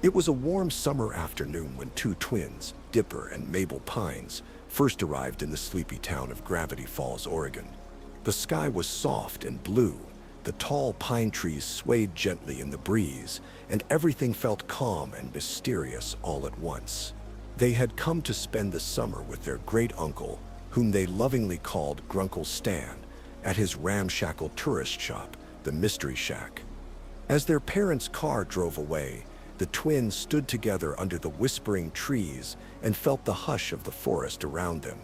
It was a warm summer afternoon when two twins, Dipper and Mabel Pines, first arrived in the sleepy town of Gravity Falls, Oregon. The sky was soft and blue, the tall pine trees swayed gently in the breeze, and everything felt calm and mysterious all at once. They had come to spend the summer with their great-uncle, whom they lovingly called Grunkle Stan, at his ramshackle tourist shop, the Mystery Shack. As their parents' car drove away, the twins stood together under the whispering trees and felt the hush of the forest around them.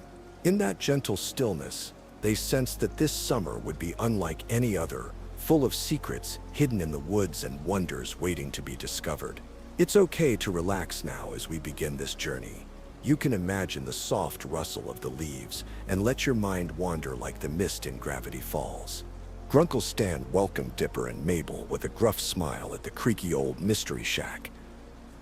In that gentle stillness, they sensed that this summer would be unlike any other, full of secrets hidden in the woods and wonders waiting to be discovered. It's okay to relax now as we begin this journey. You can imagine the soft rustle of the leaves and let your mind wander like the mist in Gravity Falls. Grunkle Stan welcomed Dipper and Mabel with a gruff smile at the creaky old Mystery Shack.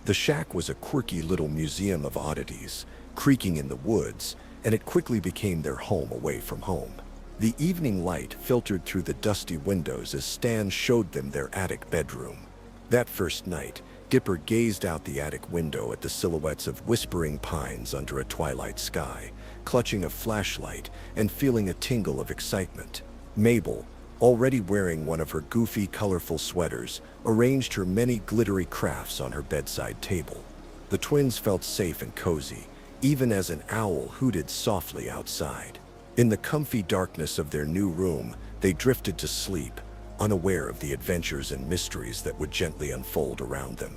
The shack was a quirky little museum of oddities, creaking in the woods, and it quickly became their home away from home. The evening light filtered through the dusty windows as Stan showed them their attic bedroom. That first night, Dipper gazed out the attic window at the silhouettes of whispering pines under a twilight sky, clutching a flashlight and feeling a tingle of excitement. Mabel, already wearing one of her goofy, colorful sweaters, arranged her many glittery crafts on her bedside table. The twins felt safe and cozy, even as an owl hooted softly outside. In the comfy darkness of their new room, they drifted to sleep, unaware of the adventures and mysteries that would gently unfold around them.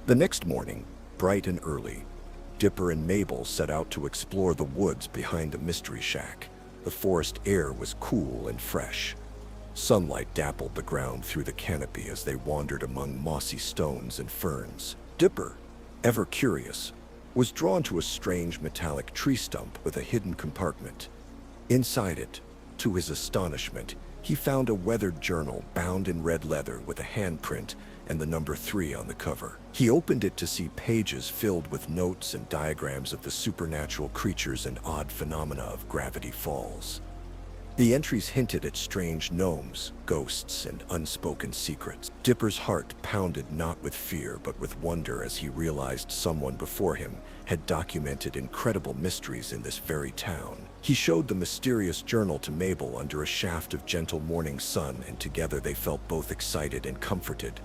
The next morning, bright and early, Dipper and Mabel set out to explore the woods behind the Mystery Shack. The forest air was cool and fresh. Sunlight dappled the ground through the canopy as they wandered among mossy stones and ferns. Dipper, ever curious, was drawn to a strange metallic tree stump with a hidden compartment. Inside it, to his astonishment, he found a weathered journal bound in red leather with a handprint and the number 3 on the cover. He opened it to see pages filled with notes and diagrams of the supernatural creatures and odd phenomena of Gravity Falls. The entries hinted at strange gnomes, ghosts, and unspoken secrets. Dipper's heart pounded not with fear but with wonder as he realized someone before him had documented incredible mysteries in this very town. He showed the mysterious journal to Mabel under a shaft of gentle morning sun, and together they felt both excited and comforted.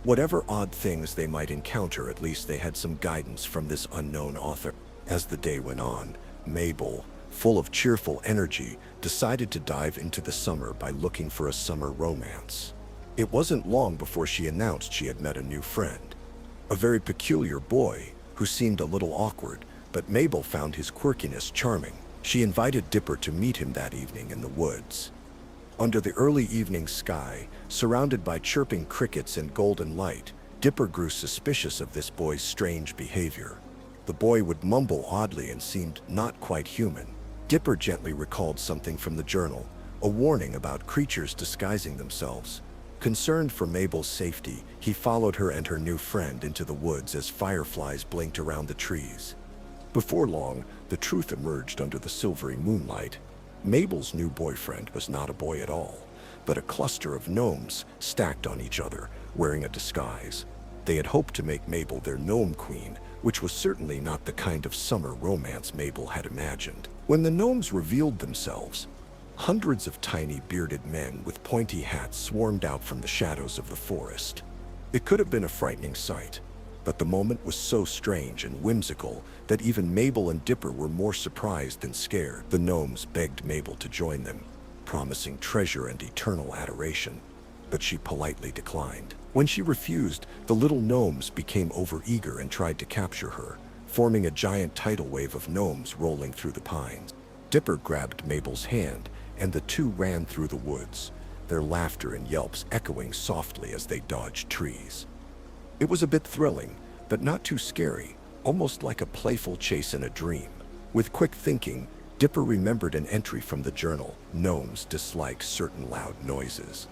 Whatever odd things they might encounter, at least they had some guidance from this unknown author. As the day went on, Mabel, full of cheerful energy, decided to dive into the summer by looking for a summer romance. It wasn't long before she announced she had met a new friend. A very peculiar boy who seemed a little awkward, but Mabel found his quirkiness charming. She invited Dipper to meet him that evening in the woods. Under the early evening sky, surrounded by chirping crickets and golden light, Dipper grew suspicious of this boy's strange behavior. The boy would mumble oddly and seemed not quite human. Dipper gently recalled something from the journal, a warning about creatures disguising themselves. Concerned for Mabel's safety, he followed her and her new friend into the woods as fireflies blinked around the trees. Before long, the truth emerged under the silvery moonlight. Mabel's new boyfriend was not a boy at all, but a cluster of gnomes stacked on each other, wearing a disguise. They had hoped to make Mabel their gnome queen, which was certainly not the kind of summer romance Mabel had imagined. When the gnomes revealed themselves, hundreds of tiny bearded men with pointy hats swarmed out from the shadows of the forest. It could have been a frightening sight, but the moment was so strange and whimsical that even Mabel and Dipper were more surprised than scared. The gnomes begged Mabel to join them, promising treasure and eternal adoration, but she politely declined. When she refused, the little gnomes became overeager and tried to capture her, forming a giant tidal wave of gnomes rolling through the pines. Dipper grabbed Mabel's hand, and the two ran through the woods, their laughter and yelps echoing softly as they dodged trees. It was a bit thrilling, but not too scary, almost like a playful chase in a dream. With quick thinking, Dipper remembered an entry from the journal. Gnomes dislike certain loud noises.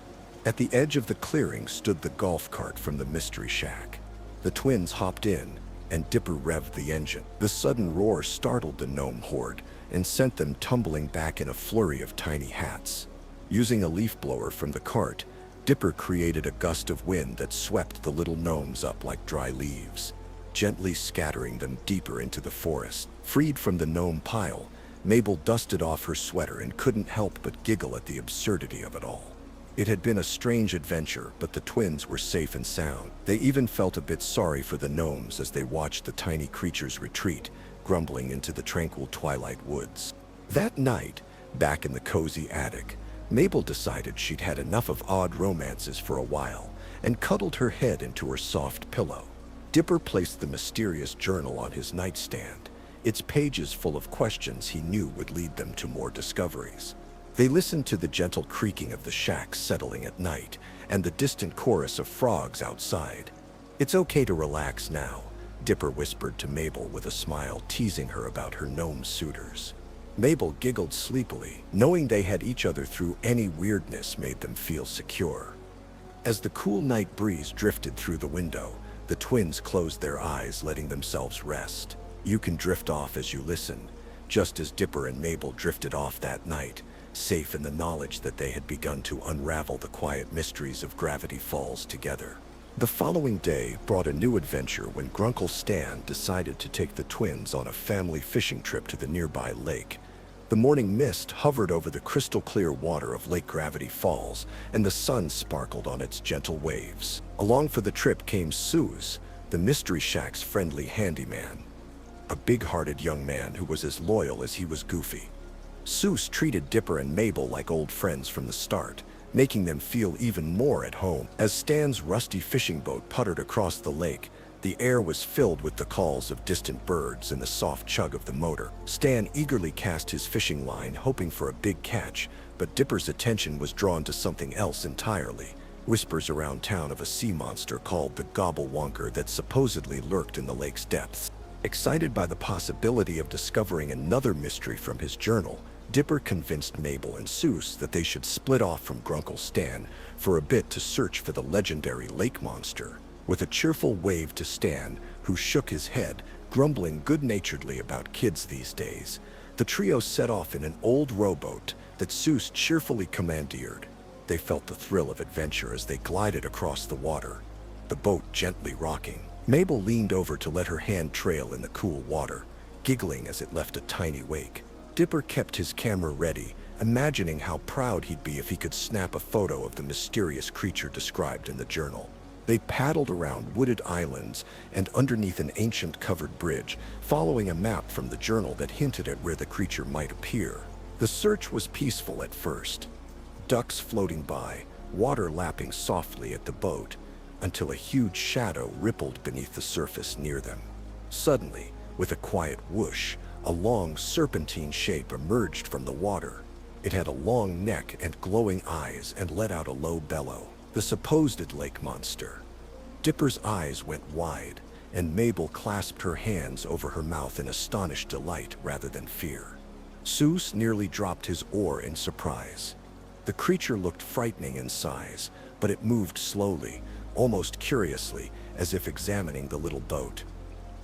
At the edge of the clearing stood the golf cart from the Mystery Shack. The twins hopped in, and Dipper revved the engine. The sudden roar startled the gnome horde and sent them tumbling back in a flurry of tiny hats. Using a leaf blower from the cart, Dipper created a gust of wind that swept the little gnomes up like dry leaves, gently scattering them deeper into the forest. Freed from the gnome pile, Mabel dusted off her sweater and couldn't help but giggle at the absurdity of it all. It had been a strange adventure, but the twins were safe and sound. They even felt a bit sorry for the gnomes as they watched the tiny creatures retreat, grumbling into the tranquil twilight woods. That night, back in the cozy attic, Mabel decided she'd had enough of odd romances for a while and cuddled her head into her soft pillow. Dipper placed the mysterious journal on his nightstand, its pages full of questions he knew would lead them to more discoveries. They listened to the gentle creaking of the shack settling at night and the distant chorus of frogs outside. "It's okay to relax now," Dipper whispered to Mabel with a smile, teasing her about her gnome suitors. Mabel giggled sleepily, knowing they had each other through any weirdness made them feel secure. As the cool night breeze drifted through the window, the twins closed their eyes, letting themselves rest. You can drift off as you listen, just as Dipper and Mabel drifted off that night, safe in the knowledge that they had begun to unravel the quiet mysteries of Gravity Falls together. The following day brought a new adventure when Grunkle Stan decided to take the twins on a family fishing trip to the nearby lake. The morning mist hovered over the crystal-clear water of Lake Gravity Falls, and the sun sparkled on its gentle waves. Along for the trip came Soos, the Mystery Shack's friendly handyman, a big-hearted young man who was as loyal as he was goofy. Soos treated Dipper and Mabel like old friends from the start, making them feel even more at home. As Stan's rusty fishing boat puttered across the lake, the air was filled with the calls of distant birds and the soft chug of the motor. Stan eagerly cast his fishing line, hoping for a big catch, but Dipper's attention was drawn to something else entirely: whispers around town of a sea monster called the Gobblewonker that supposedly lurked in the lake's depths. Excited by the possibility of discovering another mystery from his journal, Dipper convinced Mabel and Soos that they should split off from Grunkle Stan for a bit to search for the legendary lake monster. With a cheerful wave to Stan, who shook his head, grumbling good-naturedly about kids these days, the trio set off in an old rowboat that Soos cheerfully commandeered. They felt the thrill of adventure as they glided across the water, the boat gently rocking. Mabel leaned over to let her hand trail in the cool water, giggling as it left a tiny wake. Dipper kept his camera ready, imagining how proud he'd be if he could snap a photo of the mysterious creature described in the journal. They paddled around wooded islands and underneath an ancient covered bridge, following a map from the journal that hinted at where the creature might appear. The search was peaceful at first, ducks floating by, water lapping softly at the boat, until a huge shadow rippled beneath the surface near them. Suddenly, with a quiet whoosh, a long serpentine shape emerged from the water. It had a long neck and glowing eyes and let out a low bellow. The supposed lake monster. Dipper's eyes went wide, and Mabel clasped her hands over her mouth in astonished delight rather than fear. Soos nearly dropped his oar in surprise. The creature looked frightening in size, but it moved slowly, almost curiously, as if examining the little boat.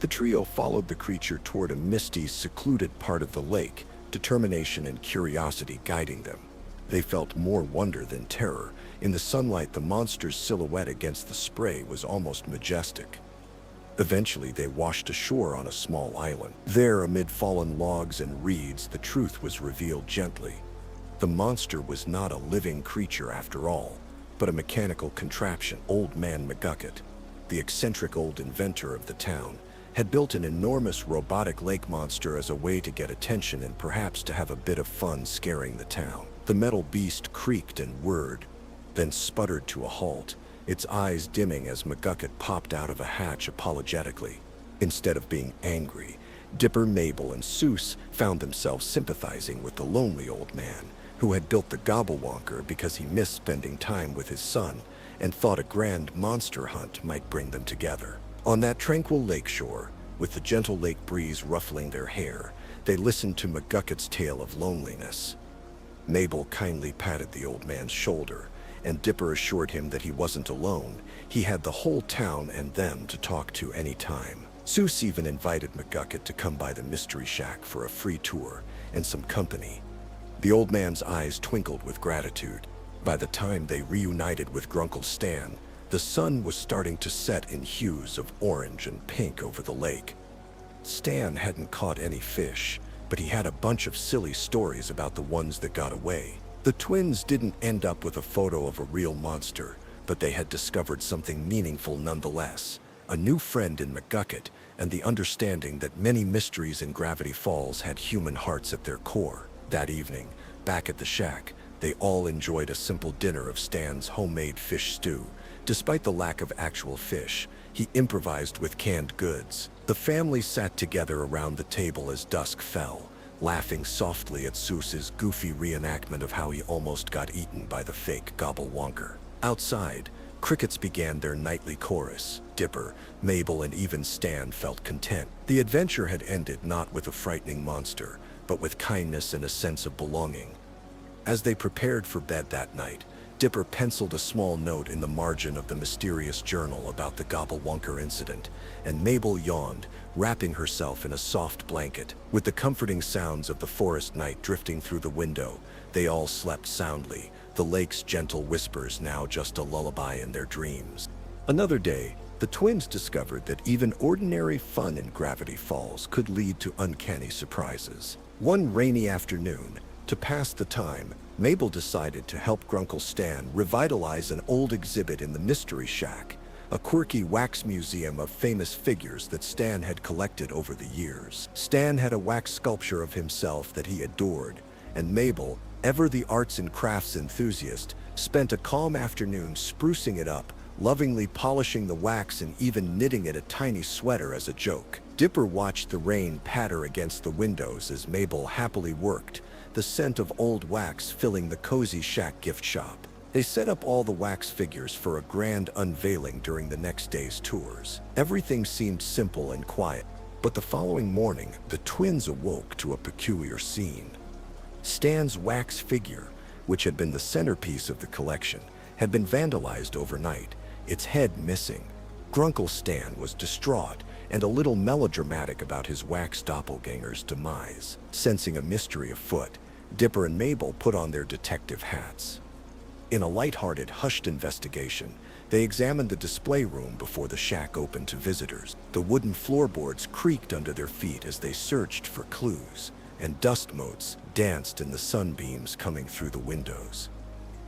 The trio followed the creature toward a misty, secluded part of the lake, determination and curiosity guiding them. They felt more wonder than terror. In the sunlight, the monster's silhouette against the spray was almost majestic. Eventually, they washed ashore on a small island. There, amid fallen logs and reeds, the truth was revealed gently. The monster was not a living creature after all, but a mechanical contraption. Old Man McGucket, the eccentric old inventor of the town, had built an enormous robotic lake monster as a way to get attention and perhaps to have a bit of fun scaring the town. The metal beast creaked and whirred, then sputtered to a halt, its eyes dimming as McGucket popped out of a hatch apologetically. Instead of being angry, Dipper, Mabel, and Soos found themselves sympathizing with the lonely old man who had built the Gobblewonker because he missed spending time with his son and thought a grand monster hunt might bring them together. On that tranquil lakeshore, with the gentle lake breeze ruffling their hair, they listened to McGucket's tale of loneliness. Mabel kindly patted the old man's shoulder, and Dipper assured him that he wasn't alone. He had the whole town and them to talk to any time. Soos even invited McGucket to come by the Mystery Shack for a free tour and some company. The old man's eyes twinkled with gratitude. By the time they reunited with Grunkle Stan, the sun was starting to set in hues of orange and pink over the lake. Stan hadn't caught any fish, but he had a bunch of silly stories about the ones that got away. The twins didn't end up with a photo of a real monster, but they had discovered something meaningful nonetheless. A new friend in McGucket, and the understanding that many mysteries in Gravity Falls had human hearts at their core. That evening, back at the shack, they all enjoyed a simple dinner of Stan's homemade fish stew. Despite the lack of actual fish, he improvised with canned goods. The family sat together around the table as dusk fell, laughing softly at Seuss's goofy reenactment of how he almost got eaten by the fake gobblewonker. Outside, crickets began their nightly chorus. Dipper, Mabel, and even Stan felt content. The adventure had ended not with a frightening monster, but with kindness and a sense of belonging. As they prepared for bed that night, Dipper penciled a small note in the margin of the mysterious journal about the gobblewonker incident, and Mabel yawned, wrapping herself in a soft blanket. With the comforting sounds of the forest night drifting through the window, they all slept soundly, the lake's gentle whispers now just a lullaby in their dreams. Another day, the twins discovered that even ordinary fun in Gravity Falls could lead to uncanny surprises. One rainy afternoon, to pass the time, Mabel decided to help Grunkle Stan revitalize an old exhibit in the Mystery Shack, a quirky wax museum of famous figures that Stan had collected over the years. Stan had a wax sculpture of himself that he adored, and Mabel, ever the arts and crafts enthusiast, spent a calm afternoon sprucing it up, lovingly polishing the wax and even knitting it a tiny sweater as a joke. Dipper watched the rain patter against the windows as Mabel happily worked, the scent of old wax filling the cozy shack gift shop. They set up all the wax figures for a grand unveiling during the next day's tours. Everything seemed simple and quiet, but the following morning, the twins awoke to a peculiar scene. Stan's wax figure, which had been the centerpiece of the collection, had been vandalized overnight, its head missing. Grunkle Stan was distraught and a little melodramatic about his wax doppelganger's demise. Sensing a mystery afoot, Dipper and Mabel put on their detective hats. In a lighthearted, hushed investigation, they examined the display room before the shack opened to visitors. The wooden floorboards creaked under their feet as they searched for clues, and dust motes danced in the sunbeams coming through the windows.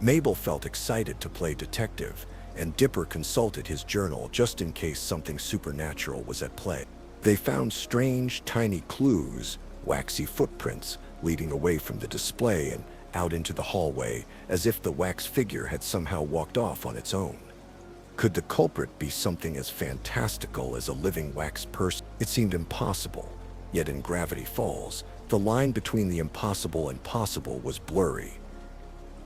Mabel felt excited to play detective, and Dipper consulted his journal just in case something supernatural was at play. They found strange, tiny clues, waxy footprints, leading away from the display and out into the hallway, as if the wax figure had somehow walked off on its own. Could the culprit be something as fantastical as a living wax person? It seemed impossible, yet in Gravity Falls, the line between the impossible and possible was blurry.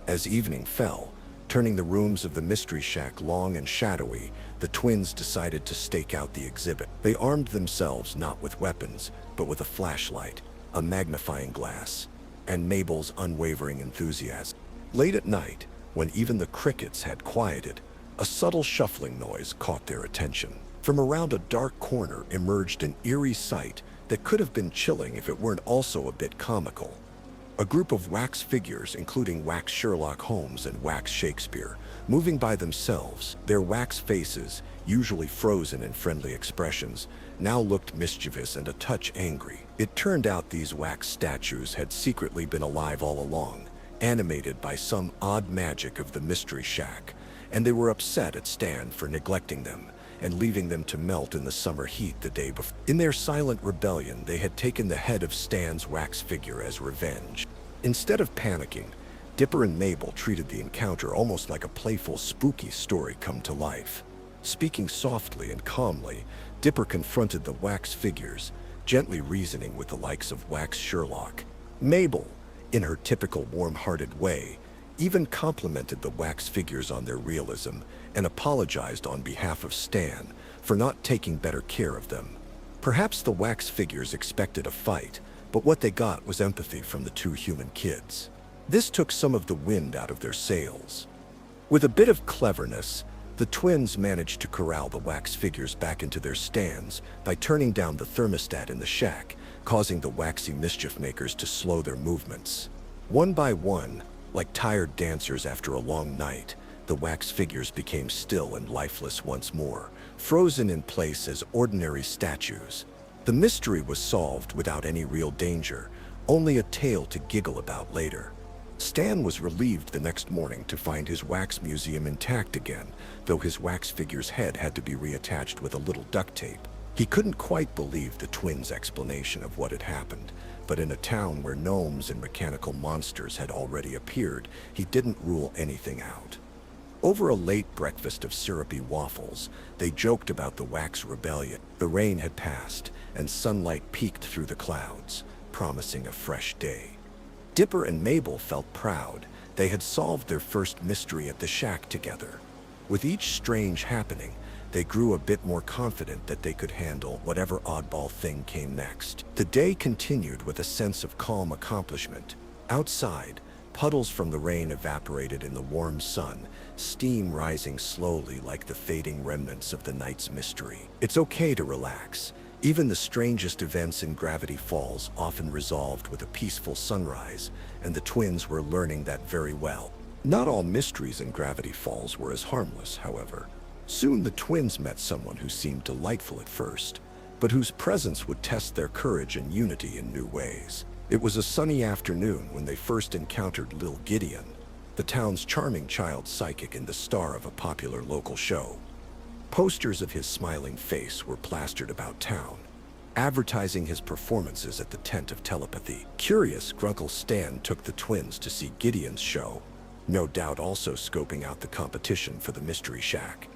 As evening fell, turning the rooms of the Mystery Shack long and shadowy, the twins decided to stake out the exhibit. They armed themselves not with weapons, but with a flashlight, a magnifying glass, and Mabel's unwavering enthusiasm. Late at night, when even the crickets had quieted, a subtle shuffling noise caught their attention. From around a dark corner emerged an eerie sight that could have been chilling if it weren't also a bit comical. A group of wax figures, including wax Sherlock Holmes and wax Shakespeare, moving by themselves, their wax faces, usually frozen in friendly expressions, now looked mischievous and a touch angry. It turned out these wax statues had secretly been alive all along, animated by some odd magic of the Mystery Shack, and they were upset at Stan for neglecting them and leaving them to melt in the summer heat the day before. In their silent rebellion, they had taken the head of Stan's wax figure as revenge. Instead of panicking, Dipper and Mabel treated the encounter almost like a playful, spooky story come to life. Speaking softly and calmly, Dipper confronted the wax figures, gently reasoning with the likes of wax Sherlock. Mabel, in her typical warm-hearted way, even complimented the wax figures on their realism and apologized on behalf of Stan for not taking better care of them. Perhaps the wax figures expected a fight, but what they got was empathy from the two human kids. This took some of the wind out of their sails. With a bit of cleverness, the twins managed to corral the wax figures back into their stands by turning down the thermostat in the shack, causing the waxy mischief makers to slow their movements. One by one, Like tired dancers after a long night, the wax figures became still and lifeless once more, frozen in place as ordinary statues. The mystery was solved without any real danger, only a tale to giggle about later. Stan was relieved the next morning to find his wax museum intact again, though his wax figure's head had to be reattached with a little duct tape. He couldn't quite believe the twins' explanation of what had happened, but in a town where gnomes and mechanical monsters had already appeared, he didn't rule anything out. Over a late breakfast of syrupy waffles, they joked about the wax rebellion. The rain had passed, and sunlight peeked through the clouds, promising a fresh day. Dipper and Mabel felt proud. They had solved their first mystery at the shack together. With each strange happening, they grew a bit more confident that they could handle whatever oddball thing came next. The day continued with a sense of calm accomplishment. Outside, puddles from the rain evaporated in the warm sun, steam rising slowly like the fading remnants of the night's mystery. It's okay to relax. Even the strangest events in Gravity Falls often resolved with a peaceful sunrise, and the twins were learning that very well. Not all mysteries in Gravity Falls were as harmless, however. Soon the twins met someone who seemed delightful at first, but whose presence would test their courage and unity in new ways. It was a sunny afternoon when they first encountered Lil Gideon, the town's charming child psychic and the star of a popular local show. Posters of his smiling face were plastered about town, advertising his performances at the Tent of Telepathy. Curious, Grunkle Stan took the twins to see Gideon's show, no doubt also scoping out the competition for the Mystery Shack.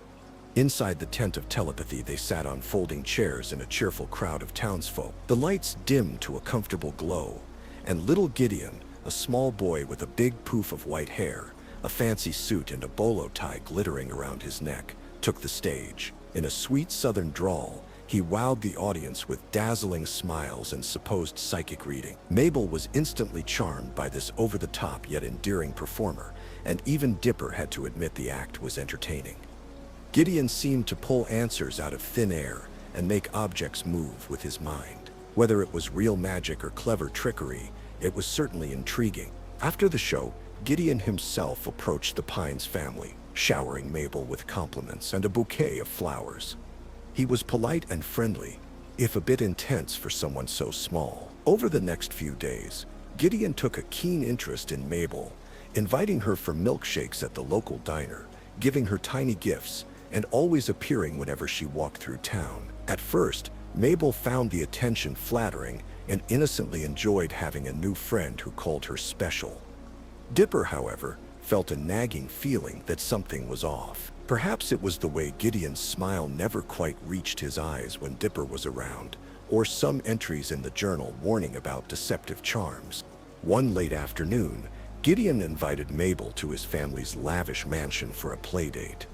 Inside the Tent of Telepathy, they sat on folding chairs in a cheerful crowd of townsfolk. The lights dimmed to a comfortable glow, and little Gideon, a small boy with a big poof of white hair, a fancy suit and a bolo tie glittering around his neck, took the stage. In a sweet southern drawl, he wowed the audience with dazzling smiles and supposed psychic reading. Mabel was instantly charmed by this over-the-top yet endearing performer, and even Dipper had to admit the act was entertaining. Gideon seemed to pull answers out of thin air and make objects move with his mind. Whether it was real magic or clever trickery, it was certainly intriguing. After the show, Gideon himself approached the Pines family, showering Mabel with compliments and a bouquet of flowers. He was polite and friendly, if a bit intense for someone so small. Over the next few days, Gideon took a keen interest in Mabel, inviting her for milkshakes at the local diner, giving her tiny gifts, and always appearing whenever she walked through town. At first, Mabel found the attention flattering and innocently enjoyed having a new friend who called her special. Dipper, however, felt a nagging feeling that something was off. Perhaps it was the way Gideon's smile never quite reached his eyes when Dipper was around, or some entries in the journal warning about deceptive charms. One late afternoon, Gideon invited Mabel to his family's lavish mansion for a playdate.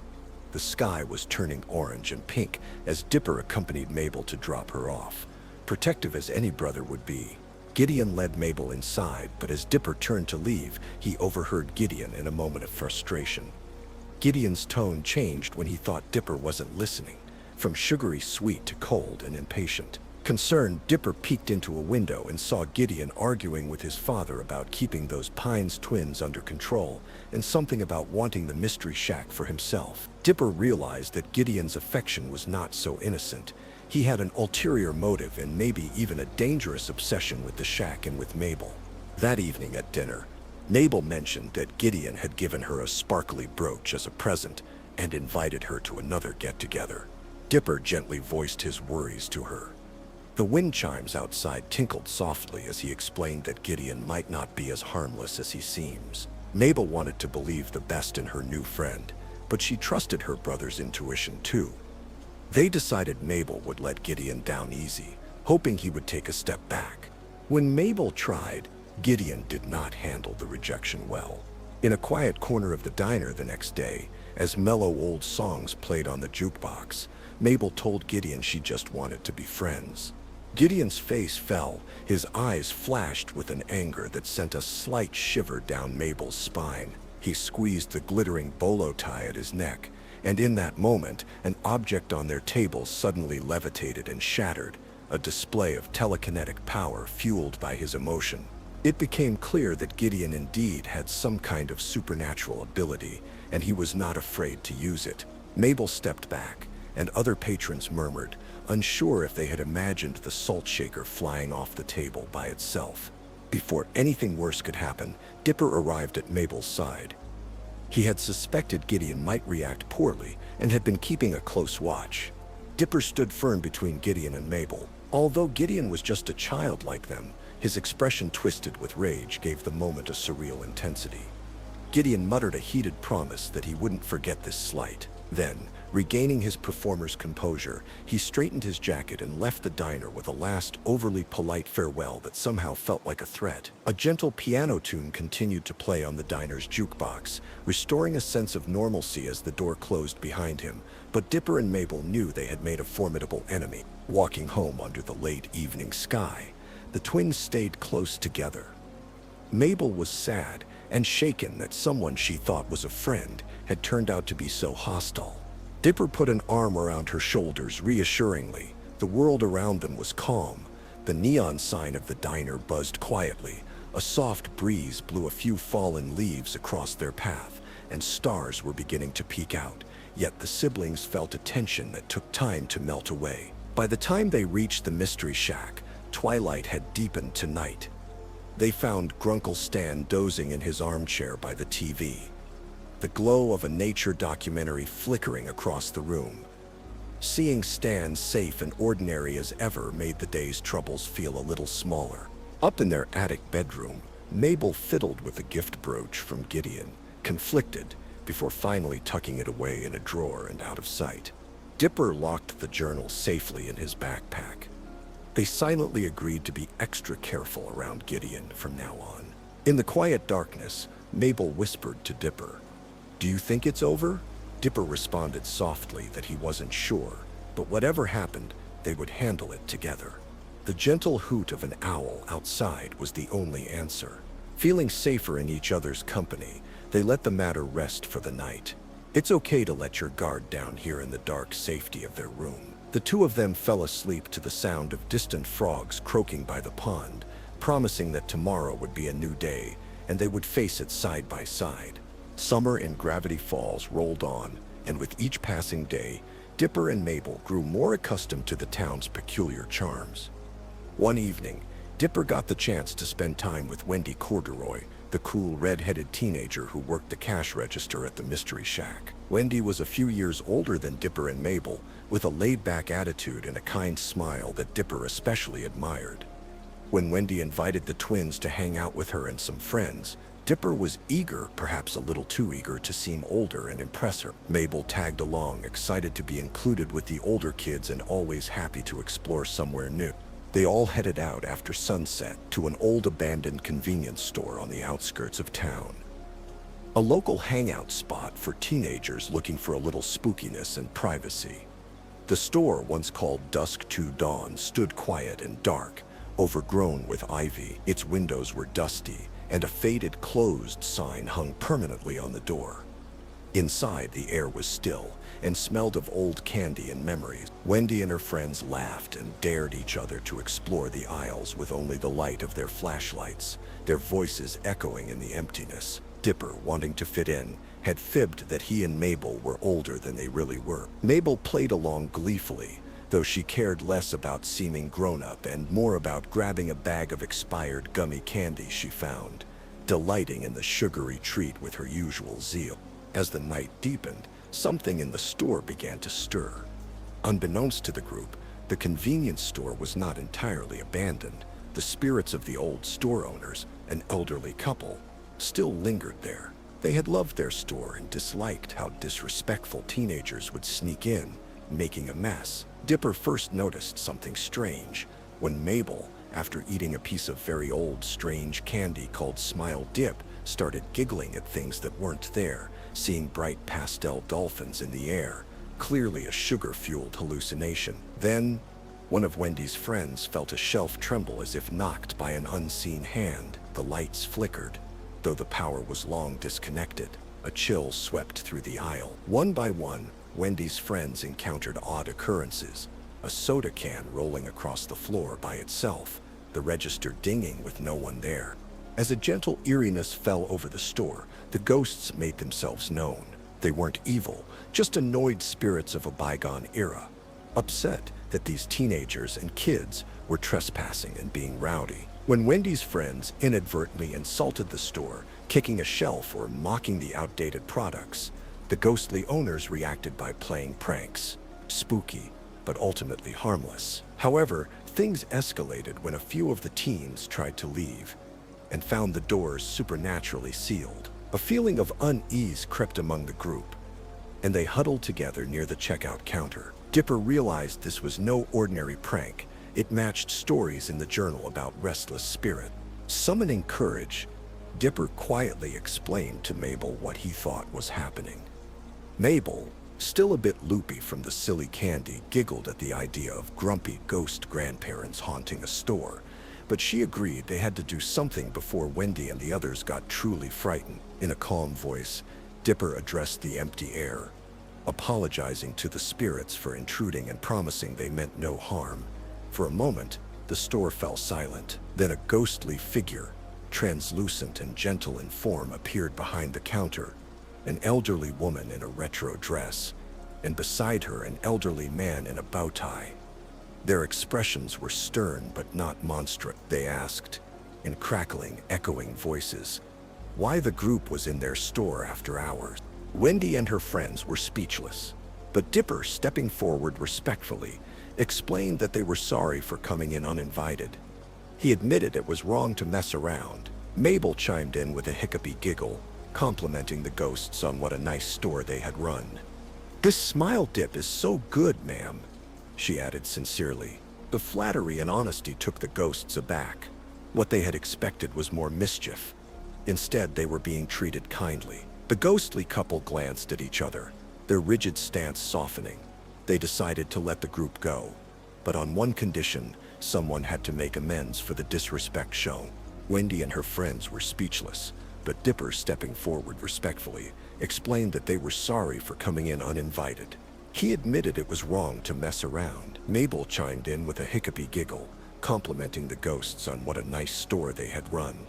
The sky was turning orange and pink as Dipper accompanied Mabel to drop her off, protective as any brother would be. Gideon led Mabel inside, but as Dipper turned to leave, he overheard Gideon in a moment of frustration. Gideon's tone changed when he thought Dipper wasn't listening, from sugary sweet to cold and impatient. Concerned, Dipper peeked into a window and saw Gideon arguing with his father about keeping those Pines twins under control, and something about wanting the Mystery Shack for himself. Dipper realized that Gideon's affection was not so innocent. He had an ulterior motive and maybe even a dangerous obsession with the shack and with Mabel. That evening at dinner, Mabel mentioned that Gideon had given her a sparkly brooch as a present and invited her to another get-together. Dipper gently voiced his worries to her. The wind chimes outside tinkled softly as he explained that Gideon might not be as harmless as he seems. Mabel wanted to believe the best in her new friend, but she trusted her brother's intuition too. They decided Mabel would let Gideon down easy, hoping he would take a step back. When Mabel tried, Gideon did not handle the rejection well. In a quiet corner of the diner the next day, as mellow old songs played on the jukebox, Mabel told Gideon she just wanted to be friends. Gideon's face fell, his eyes flashed with an anger that sent a slight shiver down Mabel's spine. He squeezed the glittering bolo tie at his neck, and in that moment, an object on their table suddenly levitated and shattered, a display of telekinetic power fueled by his emotion. It became clear that Gideon indeed had some kind of supernatural ability, and he was not afraid to use it. Mabel stepped back, and other patrons murmured, unsure if they had imagined the salt shaker flying off the table by itself. Before anything worse could happen, Dipper arrived at Mabel's side. He had suspected Gideon might react poorly and had been keeping a close watch. Dipper stood firm between Gideon and Mabel. Although Gideon was just a child like them, his expression twisted with rage gave the moment a surreal intensity. Gideon muttered a heated promise that he wouldn't forget this slight. Then, regaining his performer's composure, he straightened his jacket and left the diner with a last overly polite farewell that somehow felt like a threat. A gentle piano tune continued to play on the diner's jukebox, restoring a sense of normalcy as the door closed behind him, but Dipper and Mabel knew they had made a formidable enemy. Walking home under the late evening sky, the twins stayed close together. Mabel was sad and shaken that someone she thought was a friend had turned out to be so hostile. Dipper put an arm around her shoulders reassuringly. The world around them was calm. The neon sign of the diner buzzed quietly. A soft breeze blew a few fallen leaves across their path, and stars were beginning to peek out. Yet the siblings felt a tension that took time to melt away. By the time they reached the mystery shack, twilight had deepened to night. They found Grunkle Stan dozing in his armchair by the TV, the glow of a nature documentary flickering across the room. Seeing Stan safe and ordinary as ever made the day's troubles feel a little smaller. Up in their attic bedroom, Mabel fiddled with a gift brooch from Gideon, conflicted, before finally tucking it away in a drawer and out of sight. Dipper locked the journal safely in his backpack. They silently agreed to be extra careful around Gideon from now on. In the quiet darkness, Mabel whispered to Dipper, "Do you think it's over?" Dipper responded softly that he wasn't sure, but whatever happened, they would handle it together. The gentle hoot of an owl outside was the only answer. Feeling safer in each other's company, they let the matter rest for the night. It's okay to let your guard down here in the dark safety of their room. The two of them fell asleep to the sound of distant frogs croaking by the pond, promising that tomorrow would be a new day, and they would face it side by side. Summer in Gravity Falls rolled on, and with each passing day, Dipper and Mabel grew more accustomed to the town's peculiar charms. One evening, Dipper got the chance to spend time with Wendy Corduroy, the cool red-headed teenager who worked the cash register at the Mystery Shack. Wendy was a few years older than Dipper and Mabel, with a laid-back attitude and a kind smile that Dipper especially admired. When Wendy invited the twins to hang out with her and some friends, Dipper was eager, perhaps a little too eager to seem older and impress her. Mabel tagged along, excited to be included with the older kids and always happy to explore somewhere new. They all headed out after sunset to an old abandoned convenience store on the outskirts of town. A local hangout spot for teenagers looking for a little spookiness and privacy. The store, once called Dusk to Dawn, stood quiet and dark, overgrown with ivy. Its windows were dusty, and a faded closed sign hung permanently on the door. Inside, the air was still and smelled of old candy and memories. Wendy and her friends laughed and dared each other to explore the aisles with only the light of their flashlights, their voices echoing in the emptiness. Dipper, wanting to fit in, had fibbed that he and Mabel were older than they really were. Mabel played along gleefully, though she cared less about seeming grown-up and more about grabbing a bag of expired gummy candy she found, delighting in the sugary treat with her usual zeal. As the night deepened, something in the store began to stir. Unbeknownst to the group, the convenience store was not entirely abandoned. The spirits of the old store owners, an elderly couple, still lingered there. They had loved their store and disliked how disrespectful teenagers would sneak in, making a mess. Dipper first noticed something strange when Mabel, after eating a piece of very old, strange candy called Smile Dip, started giggling at things that weren't there, seeing bright pastel dolphins in the air, clearly a sugar-fueled hallucination. Then, one of Wendy's friends felt a shelf tremble as if knocked by an unseen hand. The lights flickered, though the power was long disconnected. A chill swept through the aisle. One by one, Wendy's friends encountered odd occurrences. A soda can rolling across the floor by itself, the register dinging with no one there. As a gentle eeriness fell over the store, the ghosts made themselves known. They weren't evil, just annoyed spirits of a bygone era, upset that these teenagers and kids were trespassing and being rowdy. When Wendy's friends inadvertently insulted the store, kicking a shelf or mocking the outdated products, the ghostly owners reacted by playing pranks. Spooky, but ultimately harmless. However, things escalated when a few of the teens tried to leave and found the doors supernaturally sealed. A feeling of unease crept among the group, and they huddled together near the checkout counter. Dipper realized this was no ordinary prank. It matched stories in the journal about restless spirit. Summoning courage, Dipper quietly explained to Mabel what he thought was happening. Mabel, still a bit loopy from the silly candy, giggled at the idea of grumpy ghost grandparents haunting a store, but she agreed they had to do something before Wendy and the others got truly frightened. In a calm voice, Dipper addressed the empty air, apologizing to the spirits for intruding and promising they meant no harm. For a moment, the store fell silent. Then a ghostly figure, translucent and gentle in form, appeared behind the counter. An elderly woman in a retro dress, and beside her an elderly man in a bow tie. Their expressions were stern but not monstrous. They asked, in crackling, echoing voices, why the group was in their store after hours. Wendy and her friends were speechless, but Dipper, stepping forward respectfully, explained that they were sorry for coming in uninvited. He admitted it was wrong to mess around. Mabel chimed in with a hiccupy giggle, complimenting the ghosts on what a nice store they had run. "This smile dip is so good, ma'am," she added sincerely. The flattery and honesty took the ghosts aback. What they had expected was more mischief. Instead, they were being treated kindly. The ghostly couple glanced at each other, their rigid stance softening. They decided to let the group go, but on one condition: someone had to make amends for the disrespect shown. Wendy and her friends were speechless, but Dipper, stepping forward respectfully, explained that they were sorry for coming in uninvited. He admitted it was wrong to mess around. Mabel chimed in with a hiccupy giggle, complimenting the ghosts on what a nice store they had run.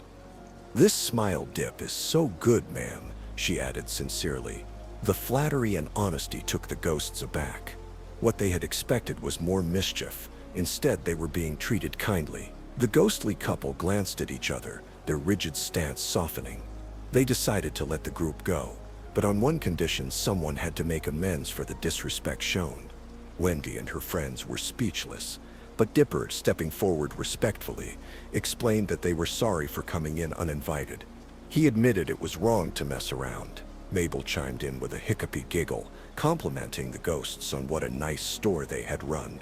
"This smile dip is so good, ma'am," she added sincerely. The flattery and honesty took the ghosts aback. What they had expected was more mischief. Instead, they were being treated kindly. The ghostly couple glanced at each other, their rigid stance softening. They decided to let the group go, but on one condition: someone had to make amends for the disrespect shown. Wendy and her friends were speechless, but Dipper, stepping forward respectfully, explained that they were sorry for coming in uninvited. He admitted it was wrong to mess around. Mabel chimed in with a hiccupy giggle, complimenting the ghosts on what a nice store they had run.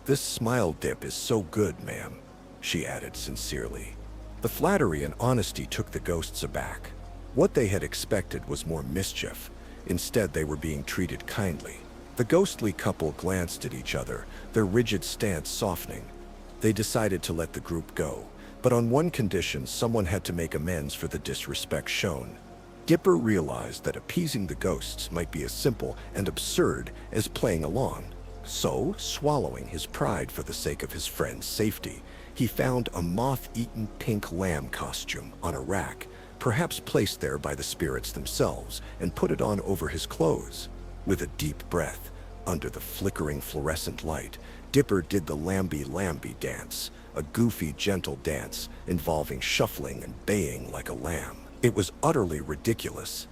"This smile dip is so good, ma'am," she added sincerely. The flattery and honesty took the ghosts aback. What they had expected was more mischief. Instead, they were being treated kindly. The ghostly couple glanced at each other, their rigid stance softening. They decided to let the group go, but on one condition: someone had to make amends for the disrespect shown. Dipper realized that appeasing the ghosts might be as simple and absurd as playing along. So, swallowing his pride for the sake of his friend's safety, he found a moth-eaten pink lamb costume on a rack, perhaps placed there by the spirits themselves, and put it on over his clothes. With a deep breath, under the flickering fluorescent light, Dipper did the lamby-lamby dance, a goofy, gentle dance involving shuffling and baying like a lamb. It was utterly ridiculous,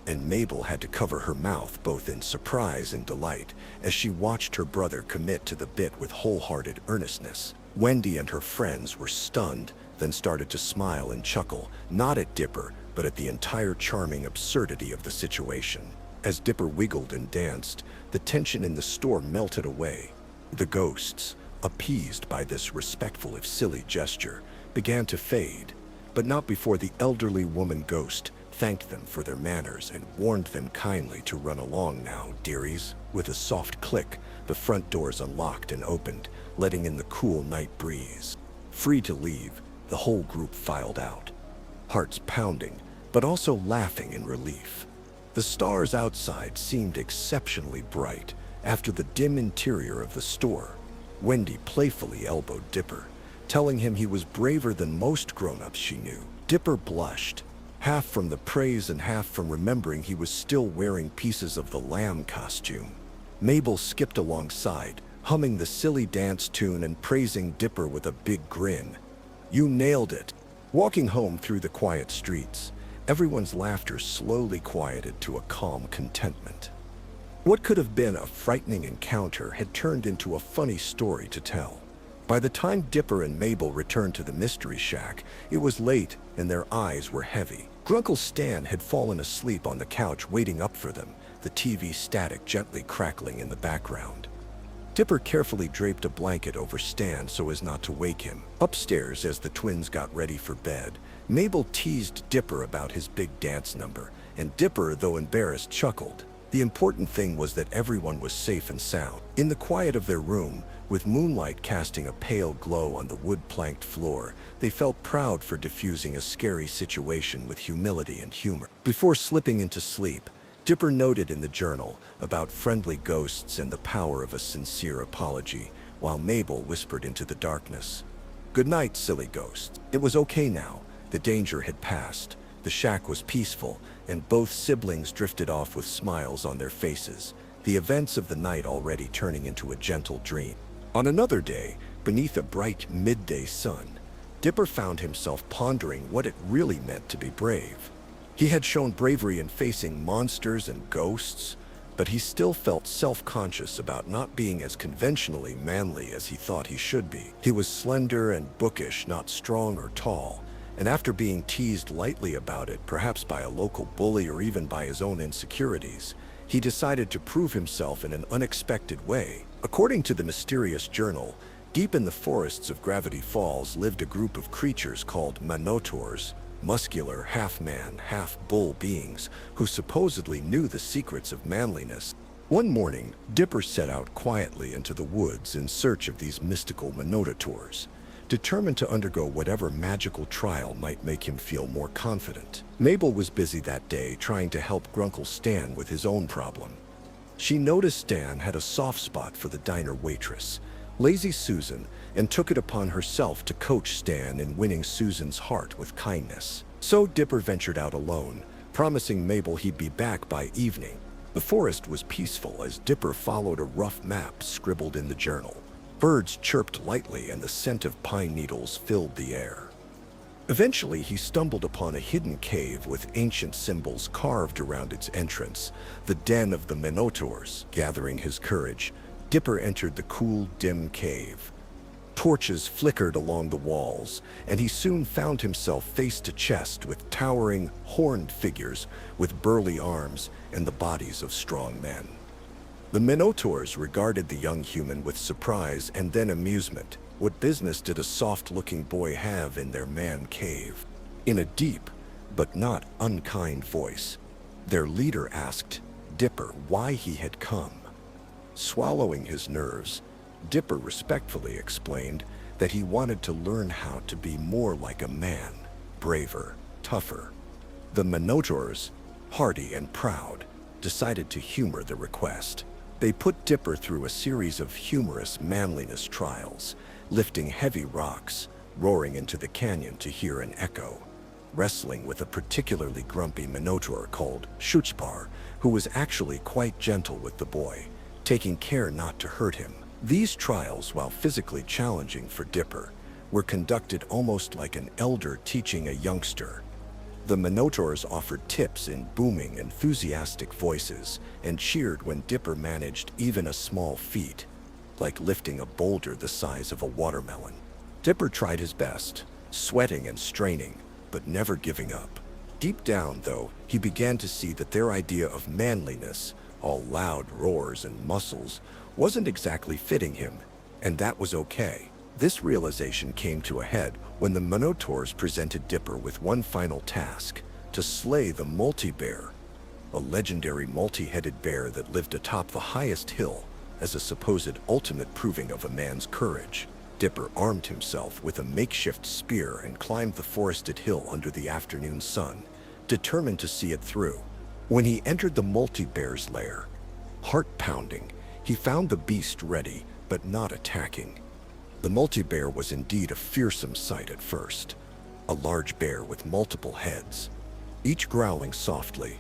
and Mabel had to cover her mouth both in surprise and delight as she watched her brother commit to the bit with wholehearted earnestness. Wendy and her friends were stunned, then started to smile and chuckle, not at Dipper, but at the entire charming absurdity of the situation. As Dipper wiggled and danced, the tension in the store melted away. The ghosts, appeased by this respectful if silly gesture, began to fade, but not before the elderly woman ghost thanked them for their manners and warned them kindly to run along now, dearies. With a soft click, the front doors unlocked and opened, letting in the cool night breeze. Free to leave, the whole group filed out, hearts pounding, but also laughing in relief. The stars outside seemed exceptionally bright after the dim interior of the store. Wendy playfully elbowed Dipper, telling him he was braver than most grown-ups she knew. Dipper blushed, half from the praise and half from remembering he was still wearing pieces of the lamb costume. Mabel skipped alongside, humming the silly dance tune and praising Dipper with a big grin. "You nailed it." Walking home through the quiet streets, everyone's laughter slowly quieted to a calm contentment. What could have been a frightening encounter had turned into a funny story to tell. By the time Dipper and Mabel returned to the Mystery Shack, it was late and their eyes were heavy. Grunkle Stan had fallen asleep on the couch waiting up for them, the TV static gently crackling in the background. Dipper carefully draped a blanket over Stan so as not to wake him. Upstairs, as the twins got ready for bed, Mabel teased Dipper about his big dance number, and Dipper, though embarrassed, chuckled. The important thing was that everyone was safe and sound. In the quiet of their room, with moonlight casting a pale glow on the wood-planked floor, they felt proud for diffusing a scary situation with humility and humor. Before slipping into sleep, Dipper noted in the journal about friendly ghosts and the power of a sincere apology, while Mabel whispered into the darkness, "Good night, silly ghosts." It was okay now. The danger had passed. The shack was peaceful, and both siblings drifted off with smiles on their faces, the events of the night already turning into a gentle dream. On another day, beneath a bright midday sun, Dipper found himself pondering what it really meant to be brave. He had shown bravery in facing monsters and ghosts, but he still felt self-conscious about not being as conventionally manly as he thought he should be. He was slender and bookish, not strong or tall, and after being teased lightly about it, perhaps by a local bully or even by his own insecurities, he decided to prove himself in an unexpected way. According to the mysterious journal, deep in the forests of Gravity Falls lived a group of creatures called Minotaurs, muscular, half-man, half-bull beings who supposedly knew the secrets of manliness. One morning, Dipper set out quietly into the woods in search of these mystical Minotaurs, determined to undergo whatever magical trial might make him feel more confident. Mabel was busy that day trying to help Grunkle Stan with his own problem. She noticed Stan had a soft spot for the diner waitress, Lazy Susan, and took it upon herself to coach Stan in winning Susan's heart with kindness. So Dipper ventured out alone, promising Mabel he'd be back by evening. The forest was peaceful as Dipper followed a rough map scribbled in the journal. Birds chirped lightly and the scent of pine needles filled the air. Eventually, he stumbled upon a hidden cave with ancient symbols carved around its entrance, the den of the Minotaurs. Gathering his courage, Dipper entered the cool, dim cave. Torches flickered along the walls, and he soon found himself face to chest with towering, horned figures with burly arms and the bodies of strong men. The Minotaurs regarded the young human with surprise and then amusement. What business did a soft-looking boy have in their man cave? In a deep, but not unkind voice, their leader asked Dipper why he had come. Swallowing his nerves, Dipper respectfully explained that he wanted to learn how to be more like a man, braver, tougher. The Minotaurs, hardy and proud, decided to humor the request. They put Dipper through a series of humorous manliness trials, lifting heavy rocks, roaring into the canyon to hear an echo, wrestling with a particularly grumpy Minotaur called Shuchpar, who was actually quite gentle with the boy, taking care not to hurt him. These trials, while physically challenging for Dipper, were conducted almost like an elder teaching a youngster. The Minotaurs offered tips in booming, enthusiastic voices and cheered when Dipper managed even a small feat, like lifting a boulder the size of a watermelon. Dipper tried his best, sweating and straining, but never giving up. Deep down, though, he began to see that their idea of manliness, all loud roars and muscles, wasn't exactly fitting him, and that was okay. This realization came to a head when the Minotaurs presented Dipper with one final task: to slay the multi-bear, a legendary multi-headed bear that lived atop the highest hill as a supposed ultimate proving of a man's courage. Dipper armed himself with a makeshift spear and climbed the forested hill under the afternoon sun, determined to see it through. When he entered the multi-bear's lair, heart-pounding, he found the beast ready, but not attacking. The multi-bear was indeed a fearsome sight at first. a large bear with multiple heads, each growling softly.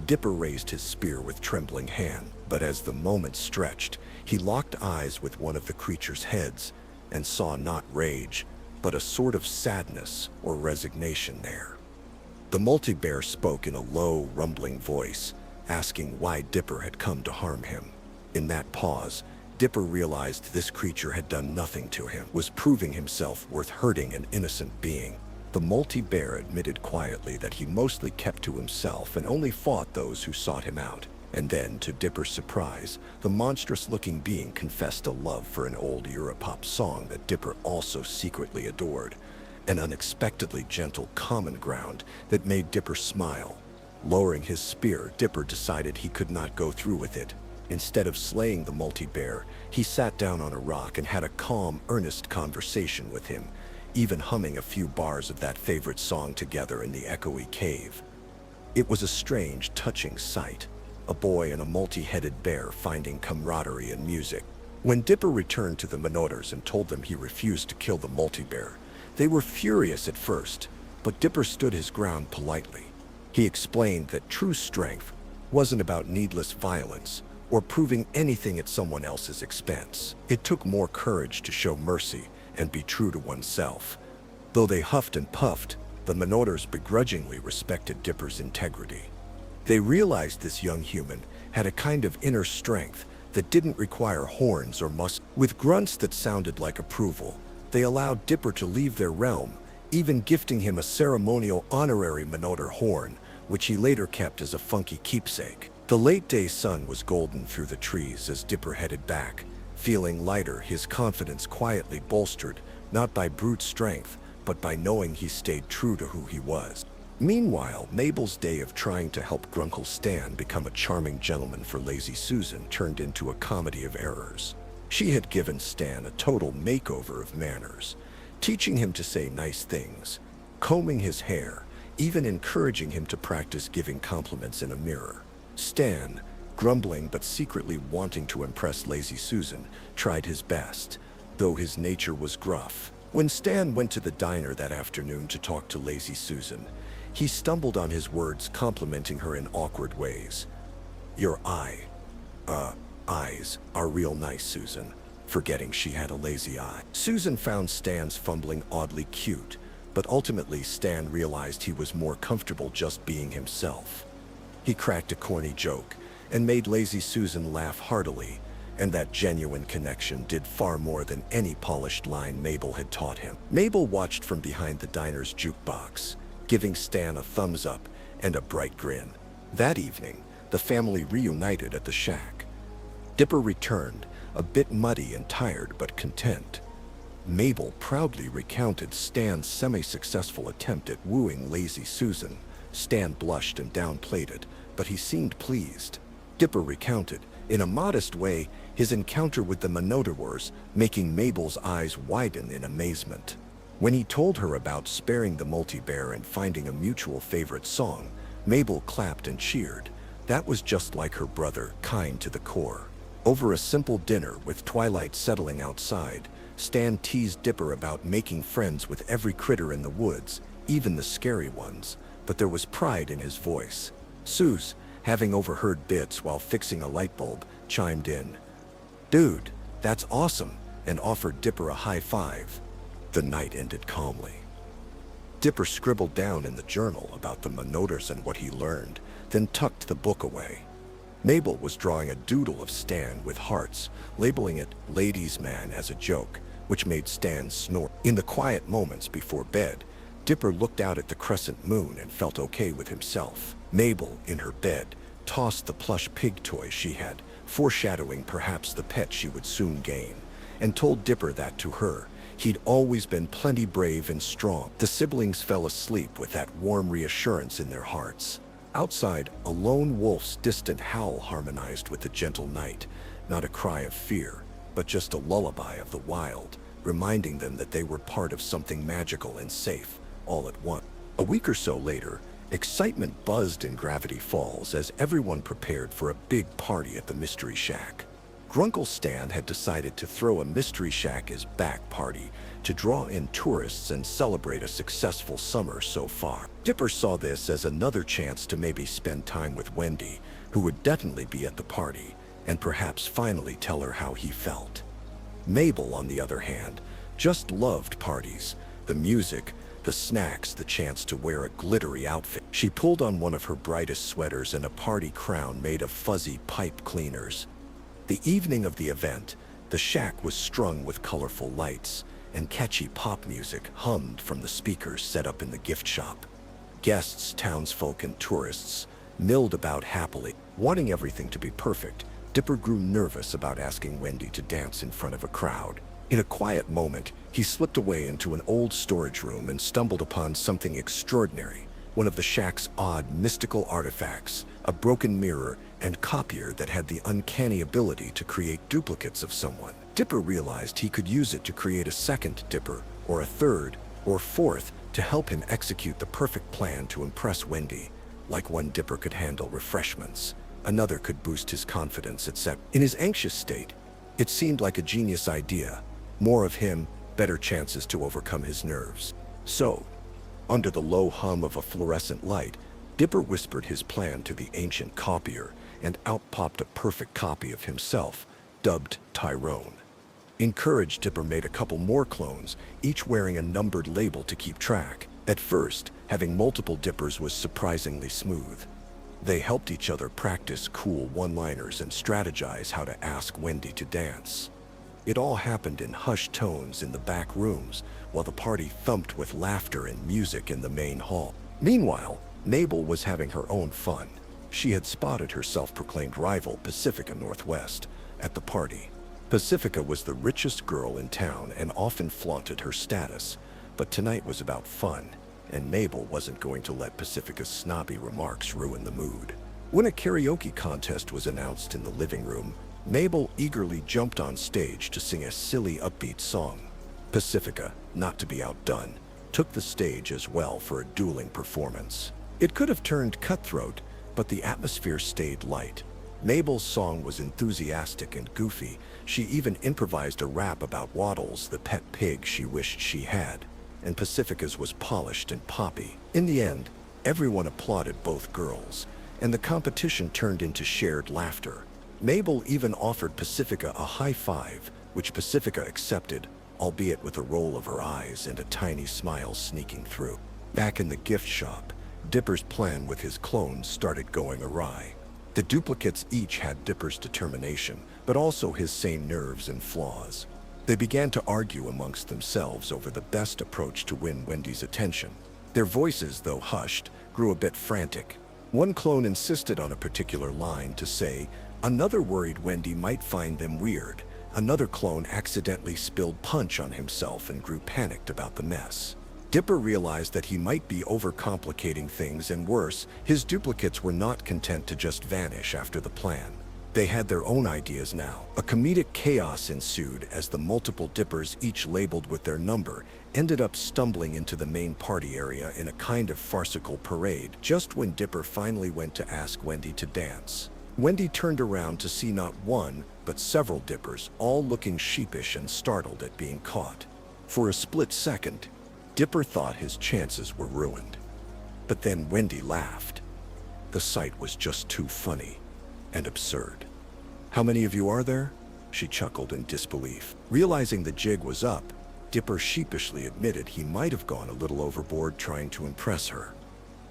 Dipper raised his spear with trembling hand, but as the moment stretched, he locked eyes with one of the creature's heads and saw not rage, but a sort of sadness or resignation there. The multi-bear spoke in a low, rumbling voice, asking why Dipper had come to harm him. In that pause, Dipper realized this creature had done nothing to him, was proving himself worth hurting an innocent being. The multi-bear admitted quietly that he mostly kept to himself and only fought those who sought him out. And then, to Dipper's surprise, the monstrous-looking being confessed a love for an old Europop song that Dipper also secretly adored, an unexpectedly gentle common ground that made Dipper smile. Lowering his spear, Dipper decided he could not go through with it. Instead of slaying the multi-bear, he sat down on a rock and had a calm, earnest conversation with him, even humming a few bars of that favorite song together in the echoey cave. It was a strange, touching sight, a boy and a multi-headed bear finding camaraderie in music. When Dipper returned to the Minotaurs and told them he refused to kill the multi-bear, they were furious at first, but Dipper stood his ground politely. He explained that true strength wasn't about needless violence or proving anything at someone else's expense. It took more courage to show mercy and be true to oneself. Though they huffed and puffed, the Minotaurs begrudgingly respected Dipper's integrity. They realized this young human had a kind of inner strength that didn't require horns or muscle. With grunts that sounded like approval, they allowed Dipper to leave their realm, even gifting him a ceremonial honorary Minotaur horn, which he later kept as a funky keepsake. The late-day sun was golden through the trees as Dipper headed back, feeling lighter, his confidence quietly bolstered, not by brute strength, but by knowing he stayed true to who he was. Meanwhile, Mabel's day of trying to help Grunkle Stan become a charming gentleman for Lazy Susan turned into a comedy of errors. She had given Stan a total makeover of manners, teaching him to say nice things, combing his hair, even encouraging him to practice giving compliments in a mirror. Stan, grumbling but secretly wanting to impress Lazy Susan, tried his best, though his nature was gruff. When Stan went to the diner that afternoon to talk to Lazy Susan, he stumbled on his words, complimenting her in awkward ways. "Your eyes are real nice, Susan," forgetting she had a lazy eye. Susan found Stan's fumbling oddly cute, but ultimately Stan realized he was more comfortable just being himself. He cracked a corny joke and made Lazy Susan laugh heartily, and that genuine connection did far more than any polished line Mabel had taught him. Mabel watched from behind the diner's jukebox, giving Stan a thumbs up and a bright grin. That evening, the family reunited at the shack. Dipper returned, a bit muddy and tired but content. Mabel proudly recounted Stan's semi-successful attempt at wooing Lazy Susan. Stan blushed and downplayed it, but he seemed pleased. Dipper recounted, in a modest way, his encounter with the Minotaurs, making Mabel's eyes widen in amazement. When he told her about sparing the multi-bear and finding a mutual favorite song, Mabel clapped and cheered. That was just like her brother, kind to the core. Over a simple dinner with twilight settling outside, Stan teased Dipper about making friends with every critter in the woods, even the scary ones, but there was pride in his voice. Suze, having overheard bits while fixing a light bulb, chimed in. "Dude, that's awesome," and offered Dipper a high five. The night ended calmly. Dipper scribbled down in the journal about the Minotaurs and what he learned, then tucked the book away. Mabel was drawing a doodle of Stan with hearts, labeling it "Ladies' Man" as a joke, which made Stan snort. In the quiet moments before bed, Dipper looked out at the crescent moon and felt okay with himself. Mabel, in her bed, tossed the plush pig toy she had, foreshadowing perhaps the pet she would soon gain, and told Dipper that to her, he'd always been plenty brave and strong. The siblings fell asleep with that warm reassurance in their hearts. Outside, a lone wolf's distant howl harmonized with the gentle night, not a cry of fear, but just a lullaby of the wild, reminding them that they were part of something magical and safe, all at once. A week or so later, excitement buzzed in Gravity Falls as everyone prepared for a big party at the Mystery Shack. Grunkle Stan had decided to throw a Mystery Shack as back party to draw in tourists and celebrate a successful summer so far. Dipper saw this as another chance to maybe spend time with Wendy, who would definitely be at the party, and perhaps finally tell her how he felt. Mabel, on the other hand, just loved parties, the music, the snacks, the chance to wear a glittery outfit. She pulled on one of her brightest sweaters and a party crown made of fuzzy pipe cleaners. The evening of the event, the shack was strung with colorful lights, and catchy pop music hummed from the speakers set up in the gift shop. Guests, townsfolk, and tourists milled about happily. Wanting everything to be perfect, Dipper grew nervous about asking Wendy to dance in front of a crowd. In a quiet moment, he slipped away into an old storage room and stumbled upon something extraordinary, one of the shack's odd, mystical artifacts, a broken mirror and copier that had the uncanny ability to create duplicates of someone. Dipper realized he could use it to create a second Dipper, or a third, or fourth, to help him execute the perfect plan to impress Wendy. Like one Dipper could handle refreshments, another could boost his confidence, etc. In his anxious state, it seemed like a genius idea. More of him, better chances to overcome his nerves. So, under the low hum of a fluorescent light, Dipper whispered his plan to the ancient copier, and out popped a perfect copy of himself, dubbed Tyrone. Encouraged, Dipper made a couple more clones, each wearing a numbered label to keep track. At first, having multiple Dippers was surprisingly smooth. They helped each other practice cool one-liners and strategize how to ask Wendy to dance. It all happened in hushed tones in the back rooms, while the party thumped with laughter and music in the main hall. Meanwhile, Mabel was having her own fun. She had spotted her self-proclaimed rival, Pacifica Northwest, at the party. Pacifica was the richest girl in town and often flaunted her status, but tonight was about fun, and Mabel wasn't going to let Pacifica's snobby remarks ruin the mood. When a karaoke contest was announced in the living room, Mabel eagerly jumped on stage to sing a silly, upbeat song. Pacifica, not to be outdone, took the stage as well for a dueling performance. It could have turned cutthroat, but the atmosphere stayed light. Mabel's song was enthusiastic and goofy. She even improvised a rap about Waddles, the pet pig she wished she had, and Pacifica's was polished and poppy. In the end, everyone applauded both girls, and the competition turned into shared laughter. Mabel even offered Pacifica a high five, which Pacifica accepted, albeit with a roll of her eyes and a tiny smile sneaking through. Back in the gift shop, Dipper's plan with his clones started going awry. The duplicates each had Dipper's determination, but also his same nerves and flaws. They began to argue amongst themselves over the best approach to win Wendy's attention. Their voices, though hushed, grew a bit frantic. One clone insisted on a particular line to say, another worried Wendy might find them weird. Another clone accidentally spilled punch on himself and grew panicked about the mess. Dipper realized that he might be overcomplicating things, and worse, his duplicates were not content to just vanish after the plan. They had their own ideas now. A comedic chaos ensued as the multiple Dippers, each labeled with their number, ended up stumbling into the main party area in a kind of farcical parade just when Dipper finally went to ask Wendy to dance. Wendy turned around to see not one, but several Dippers, all looking sheepish and startled at being caught. For a split second, Dipper thought his chances were ruined. But then Wendy laughed. The sight was just too funny and absurd. "How many of you are there?" she chuckled in disbelief. Realizing the jig was up, Dipper sheepishly admitted he might have gone a little overboard trying to impress her.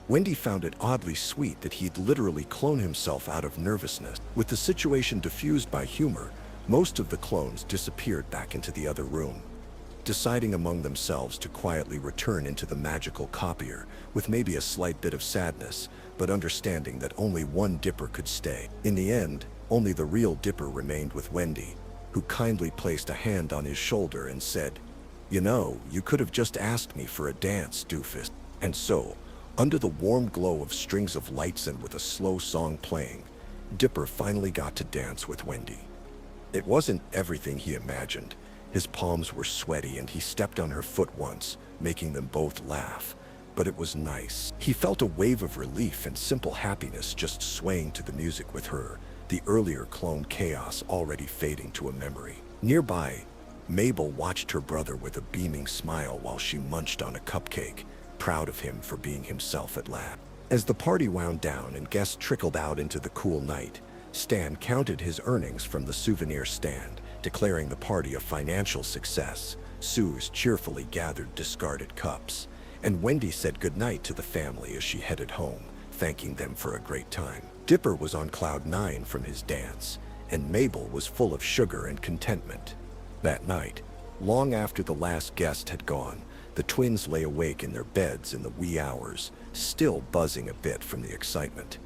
Wendy found it oddly sweet that he'd literally cloned himself out of nervousness. With the situation diffused by humor, most of the clones disappeared back into the other room, deciding among themselves to quietly return into the magical copier, with maybe a slight bit of sadness, but understanding that only one Dipper could stay. In the end, only the real Dipper remained with Wendy, who kindly placed a hand on his shoulder and said, "You know, you could have just asked me for a dance, doofus." And so, under the warm glow of strings of lights and with a slow song playing, Dipper finally got to dance with Wendy. It wasn't everything he imagined. His palms were sweaty and he stepped on her foot once, making them both laugh. But it was nice. He felt a wave of relief and simple happiness just swaying to the music with her, the earlier clone chaos already fading to a memory. Nearby, Mabel watched her brother with a beaming smile while she munched on a cupcake, proud of him for being himself at last. As the party wound down and guests trickled out into the cool night, Stan counted his earnings from the souvenir stand, declaring the party a financial success. Suze cheerfully gathered discarded cups, and Wendy said goodnight to the family as she headed home, thanking them for a great time. Dipper was on cloud 9 from his dance, and Mabel was full of sugar and contentment. That night, long after the last guest had gone, the twins lay awake in their beds in the wee hours, still buzzing a bit from the excitement.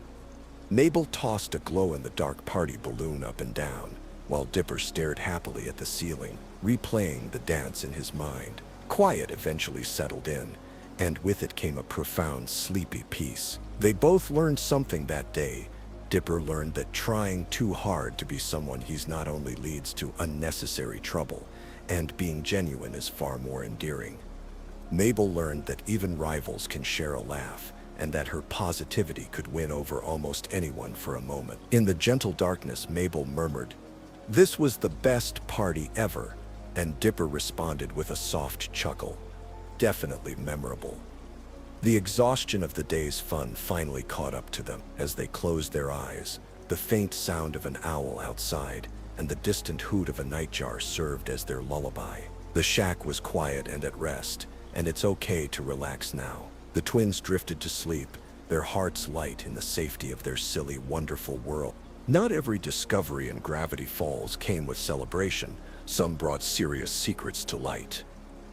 Mabel tossed a glow-in-the-dark party balloon up and down, while Dipper stared happily at the ceiling, replaying the dance in his mind. Quiet eventually settled in, and with it came a profound, sleepy peace. They both learned something that day. Dipper learned that trying too hard to be someone he's not only leads to unnecessary trouble, and being genuine is far more endearing. Mabel learned that even rivals can share a laugh, and that her positivity could win over almost anyone for a moment. In the gentle darkness, Mabel murmured, "This was the best party ever," and Dipper responded with a soft chuckle, "Definitely memorable." The exhaustion of the day's fun finally caught up to them. As they closed their eyes, the faint sound of an owl outside and the distant hoot of a nightjar served as their lullaby. The shack was quiet and at rest, and it's okay to relax now. The twins drifted to sleep, their hearts light in the safety of their silly, wonderful world. Not every discovery in Gravity Falls came with celebration. Some brought serious secrets to light.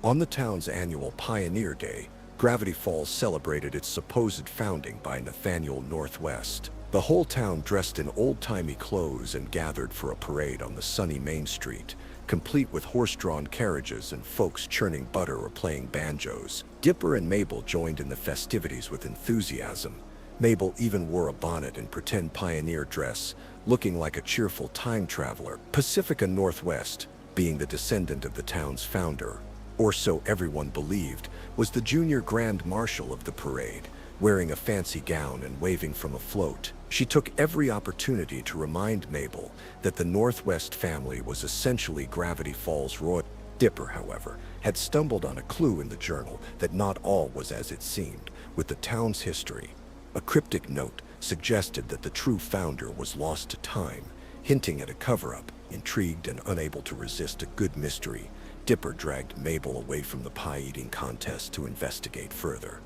On the town's annual Pioneer Day, Gravity Falls celebrated its supposed founding by Nathaniel Northwest. The whole town dressed in old-timey clothes and gathered for a parade on the sunny Main Street, complete with horse-drawn carriages and folks churning butter or playing banjos. Dipper and Mabel joined in the festivities with enthusiasm. Mabel even wore a bonnet and pretend pioneer dress, looking like a cheerful time traveler. Pacifica Northwest, being the descendant of the town's founder, or so everyone believed, was the junior grand marshal of the parade, wearing a fancy gown and waving from a float. She took every opportunity to remind Mabel that the Northwest family was essentially Gravity Falls royal. Dipper, however, had stumbled on a clue in the journal that not all was as it seemed with the town's history. A cryptic note suggested that the true founder was lost to time, hinting at a cover-up. Intrigued and unable to resist a good mystery, Dipper dragged Mabel away from the pie-eating contest to investigate further.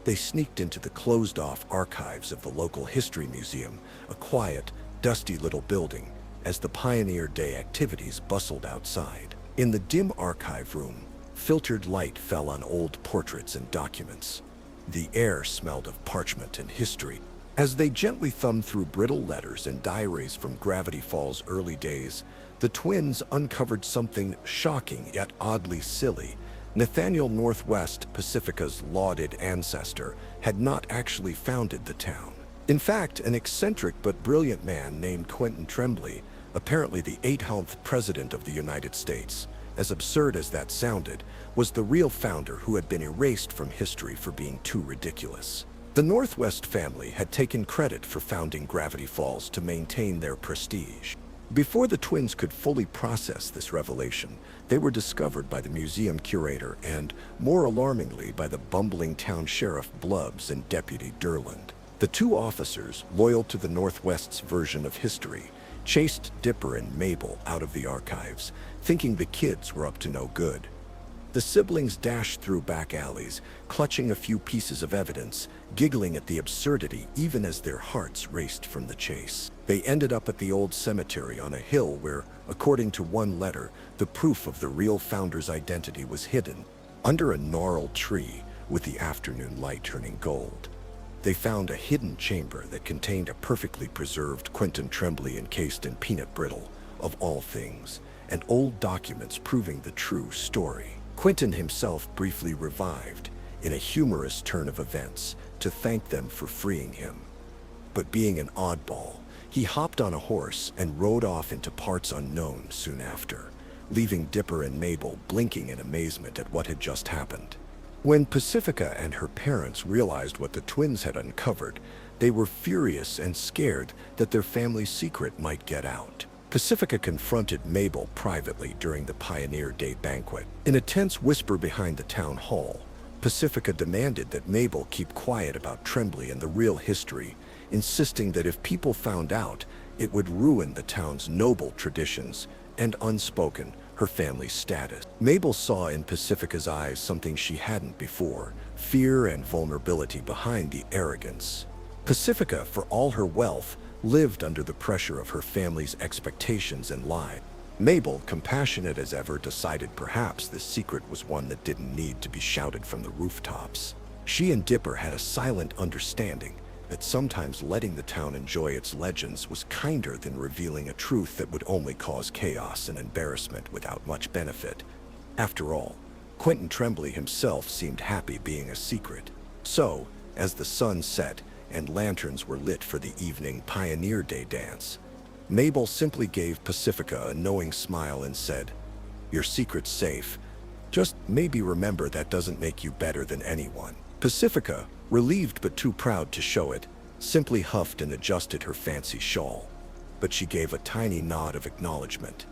They sneaked into the closed-off archives of the local history museum, a quiet, dusty little building, as the Pioneer Day activities bustled outside. In the dim archive room, filtered light fell on old portraits and documents. The air smelled of parchment and history. As they gently thumbed through brittle letters and diaries from Gravity Falls' early days, the twins uncovered something shocking yet oddly silly. Nathaniel Northwest, Pacifica's lauded ancestor, had not actually founded the town. In fact, an eccentric but brilliant man named Quentin Tremblay, apparently the 8th president of the United States, as absurd as that sounded, was the real founder who had been erased from history for being too ridiculous. The Northwest family had taken credit for founding Gravity Falls to maintain their prestige. Before the twins could fully process this revelation, they were discovered by the museum curator and, more alarmingly, by the bumbling town sheriff Blubbs and Deputy Durland. The two officers, loyal to the Northwest's version of history, chased Dipper and Mabel out of the archives, thinking the kids were up to no good. The siblings dashed through back alleys, clutching a few pieces of evidence, giggling at the absurdity even as their hearts raced from the chase. They ended up at the old cemetery on a hill where, according to one letter, the proof of the real founder's identity was hidden under a gnarled tree with the afternoon light turning gold. They found a hidden chamber that contained a perfectly preserved Quentin Tremblay encased in peanut brittle, of all things, and old documents proving the true story. Quentin himself briefly revived, in a humorous turn of events, to thank them for freeing him. But being an oddball, he hopped on a horse and rode off into parts unknown soon after, leaving Dipper and Mabel blinking in amazement at what had just happened. When Pacifica and her parents realized what the twins had uncovered, They were furious and scared that their family's secret might get out. Pacifica confronted Mabel privately during the Pioneer Day banquet. In a tense whisper behind the town hall, Pacifica demanded that Mabel keep quiet about Tremblay and the real history, insisting that if people found out, it would ruin the town's noble traditions and, unspoken, her family's status. Mabel saw in Pacifica's eyes something she hadn't before: fear and vulnerability behind the arrogance. Pacifica, for all her wealth, lived under the pressure of her family's expectations and lied. Mabel, compassionate as ever, decided perhaps this secret was one that didn't need to be shouted from the rooftops. She and Dipper had a silent understanding that sometimes letting the town enjoy its legends was kinder than revealing a truth that would only cause chaos and embarrassment without much benefit. After all, Quentin Tremblay himself seemed happy being a secret. So, as the sun set and lanterns were lit for the evening Pioneer Day dance, Mabel simply gave Pacifica a knowing smile and said, "Your secret's safe. Just maybe remember that doesn't make you better than anyone." Pacifica, relieved but too proud to show it, simply huffed and adjusted her fancy shawl. But she gave a tiny nod of acknowledgement.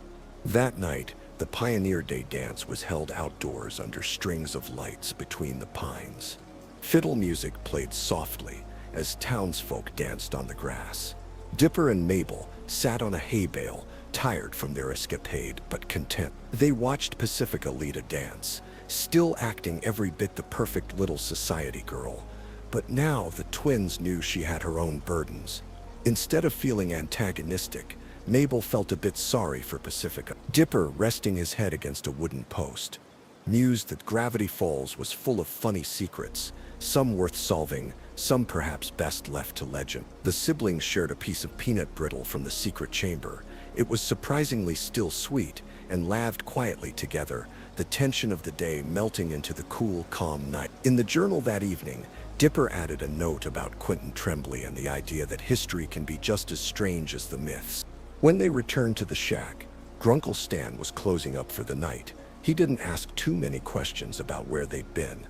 That night, the Pioneer Day dance was held outdoors under strings of lights between the pines. Fiddle music played softly as townsfolk danced on the grass. Dipper and Mabel sat on a hay bale, tired from their escapade but content. They watched Pacifica lead a dance, still acting every bit the perfect little society girl. But now the twins knew she had her own burdens. Instead of feeling antagonistic, Mabel felt a bit sorry for Pacifica. Dipper, resting his head against a wooden post, mused that Gravity Falls was full of funny secrets, some worth solving, some perhaps best left to legend. The siblings shared a piece of peanut brittle from the secret chamber. It was surprisingly still sweet, and laughed quietly together, the tension of the day melting into the cool, calm night. In the journal that evening, Dipper added a note about Quentin Tremblay and the idea that history can be just as strange as the myths. When they returned to the shack, Grunkle Stan was closing up for the night. He didn't ask too many questions about where they'd been.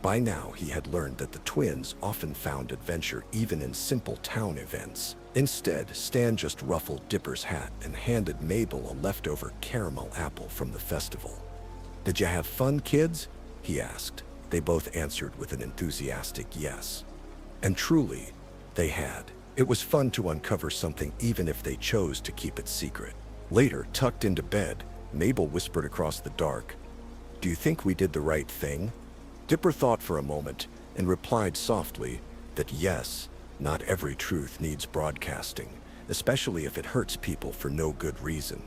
By now, he had learned that the twins often found adventure even in simple town events. Instead, Stan just ruffled Dipper's hat and handed Mabel a leftover caramel apple from the festival. "Did you have fun, kids?" he asked. They both answered with an enthusiastic yes. And truly, they had. It was fun to uncover something even if they chose to keep it secret. Later, tucked into bed, Mabel whispered across the dark, "Do you think we did the right thing?" Dipper thought for a moment and replied softly that yes, not every truth needs broadcasting, especially if it hurts people for no good reason.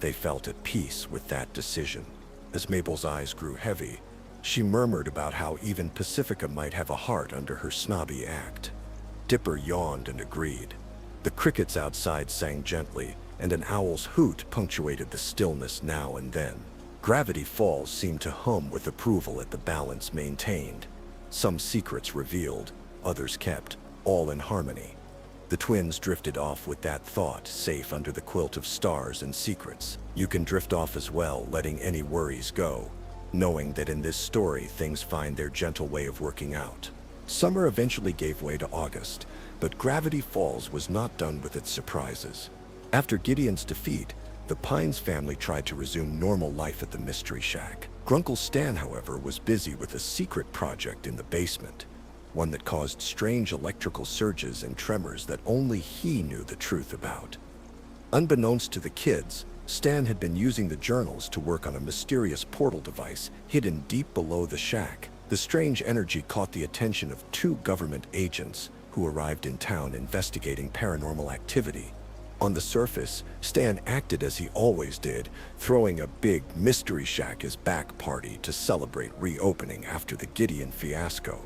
They felt at peace with that decision. As Mabel's eyes grew heavy, she murmured about how even Pacifica might have a heart under her snobby act. Dipper yawned and agreed. The crickets outside sang gently, and an owl's hoot punctuated the stillness now and then. Gravity Falls seemed to hum with approval at the balance maintained. Some secrets revealed, others kept, all in harmony. The twins drifted off with that thought, safe under the quilt of stars and secrets. You can drift off as well, letting any worries go, knowing that in this story things find their gentle way of working out. Summer eventually gave way to August, but Gravity Falls was not done with its surprises. After Gideon's defeat, the Pines family tried to resume normal life at the Mystery Shack. Grunkle Stan, however, was busy with a secret project in the basement, one that caused strange electrical surges and tremors that only he knew the truth about. Unbeknownst to the kids, Stan had been using the journals to work on a mysterious portal device hidden deep below the shack. The strange energy caught the attention of two government agents who arrived in town investigating paranormal activity. On the surface, Stan acted as he always did, throwing a big Mystery Shack as back party to celebrate reopening after the Gideon fiasco.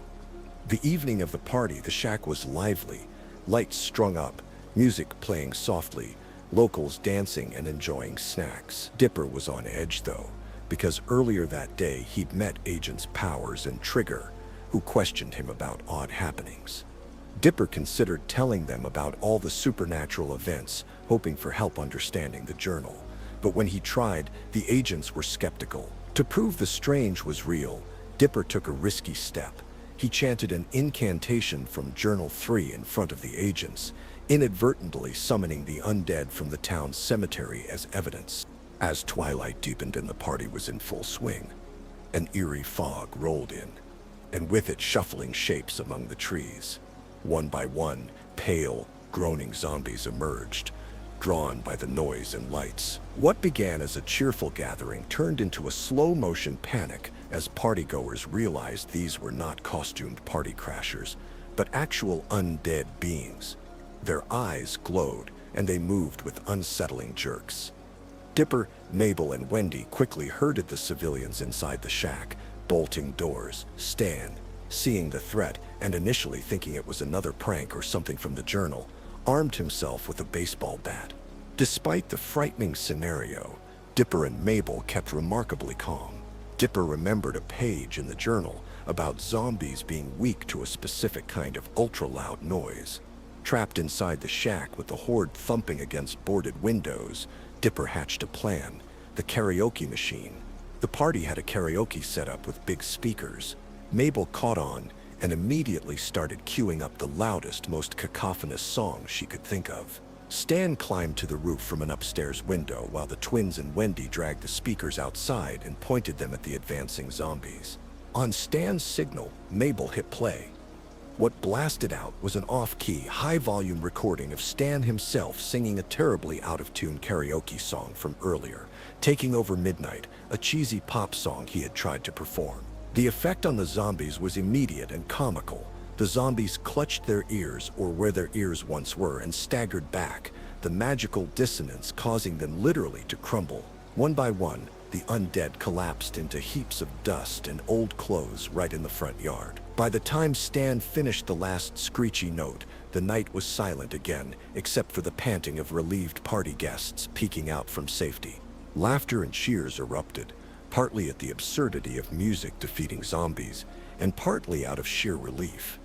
The evening of the party, the shack was lively, lights strung up, music playing softly, locals dancing and enjoying snacks. Dipper was on edge though, because earlier that day he'd met Agents Powers and Trigger, who questioned him about odd happenings. Dipper considered telling them about all the supernatural events, hoping for help understanding the journal. But when he tried, the agents were skeptical. To prove the strange was real, Dipper took a risky step. He chanted an incantation from Journal 3 in front of the agents, inadvertently summoning the undead from the town's cemetery as evidence. As twilight deepened and the party was in full swing, an eerie fog rolled in, and with it shuffling shapes among the trees. One by one, pale, groaning zombies emerged, drawn by the noise and lights. What began as a cheerful gathering turned into a slow-motion panic as partygoers realized these were not costumed party crashers, but actual undead beings. Their eyes glowed, and they moved with unsettling jerks. Dipper, Mabel, and Wendy quickly herded the civilians inside the shack, bolting doors. Stan, seeing the threat and initially thinking it was another prank or something from the journal, armed himself with a baseball bat. Despite the frightening scenario, Dipper and Mabel kept remarkably calm. Dipper remembered a page in the journal about zombies being weak to a specific kind of ultra-loud noise. Trapped inside the shack with the horde thumping against boarded windows, Dipper hatched a plan: the karaoke machine. The party had a karaoke setup with big speakers. Mabel caught on and immediately started queuing up the loudest, most cacophonous song she could think of. Stan climbed to the roof from an upstairs window while the twins and Wendy dragged the speakers outside and pointed them at the advancing zombies. On Stan's signal, Mabel hit play. What blasted out was an off-key, high-volume recording of Stan himself singing a terribly out-of-tune karaoke song from earlier, Taking Over Midnight, a cheesy pop song he had tried to perform. The effect on the zombies was immediate and comical. The zombies clutched their ears, or where their ears once were, and staggered back, the magical dissonance causing them literally to crumble. One by one, the undead collapsed into heaps of dust and old clothes right in the front yard. By the time Stan finished the last screechy note, the night was silent again, except for the panting of relieved party guests peeking out from safety. Laughter and cheers erupted, partly at the absurdity of music defeating zombies, and partly out of sheer relief.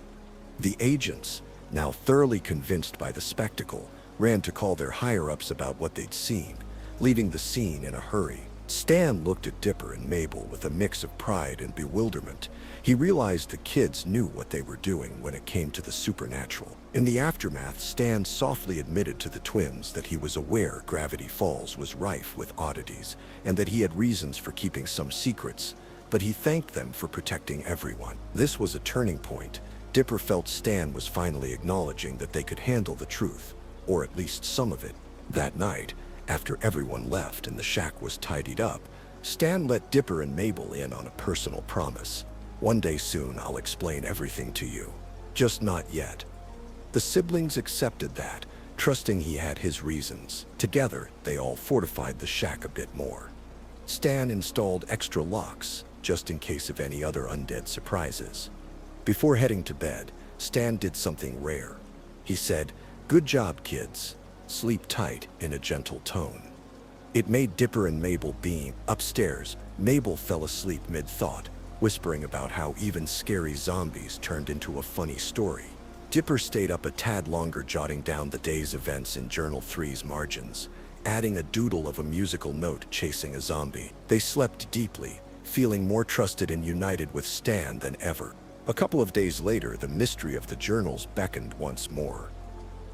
The agents, now thoroughly convinced by the spectacle, ran to call their higher-ups about what they'd seen, leaving the scene in a hurry. Stan looked at Dipper and Mabel with a mix of pride and bewilderment. He realized the kids knew what they were doing when it came to the supernatural. In the aftermath, Stan softly admitted to the twins that he was aware Gravity Falls was rife with oddities, and that he had reasons for keeping some secrets, but he thanked them for protecting everyone. This was a turning point. Dipper felt Stan was finally acknowledging that they could handle the truth, or at least some of it. That night, after everyone left and the shack was tidied up, Stan let Dipper and Mabel in on a personal promise. One day soon, I'll explain everything to you. Just not yet. The siblings accepted that, trusting he had his reasons. Together, they all fortified the shack a bit more. Stan installed extra locks, just in case of any other undead surprises. Before heading to bed, Stan did something rare. He said, "Good job, kids. Sleep tight," in a gentle tone. It made Dipper and Mabel beam. Upstairs, Mabel fell asleep mid-thought, whispering about how even scary zombies turned into a funny story. Dipper stayed up a tad longer, jotting down the day's events in Journal 3's margins, adding a doodle of a musical note chasing a zombie. They slept deeply, feeling more trusted and united with Stan than ever. A couple of days later, the mystery of the journals beckoned once more.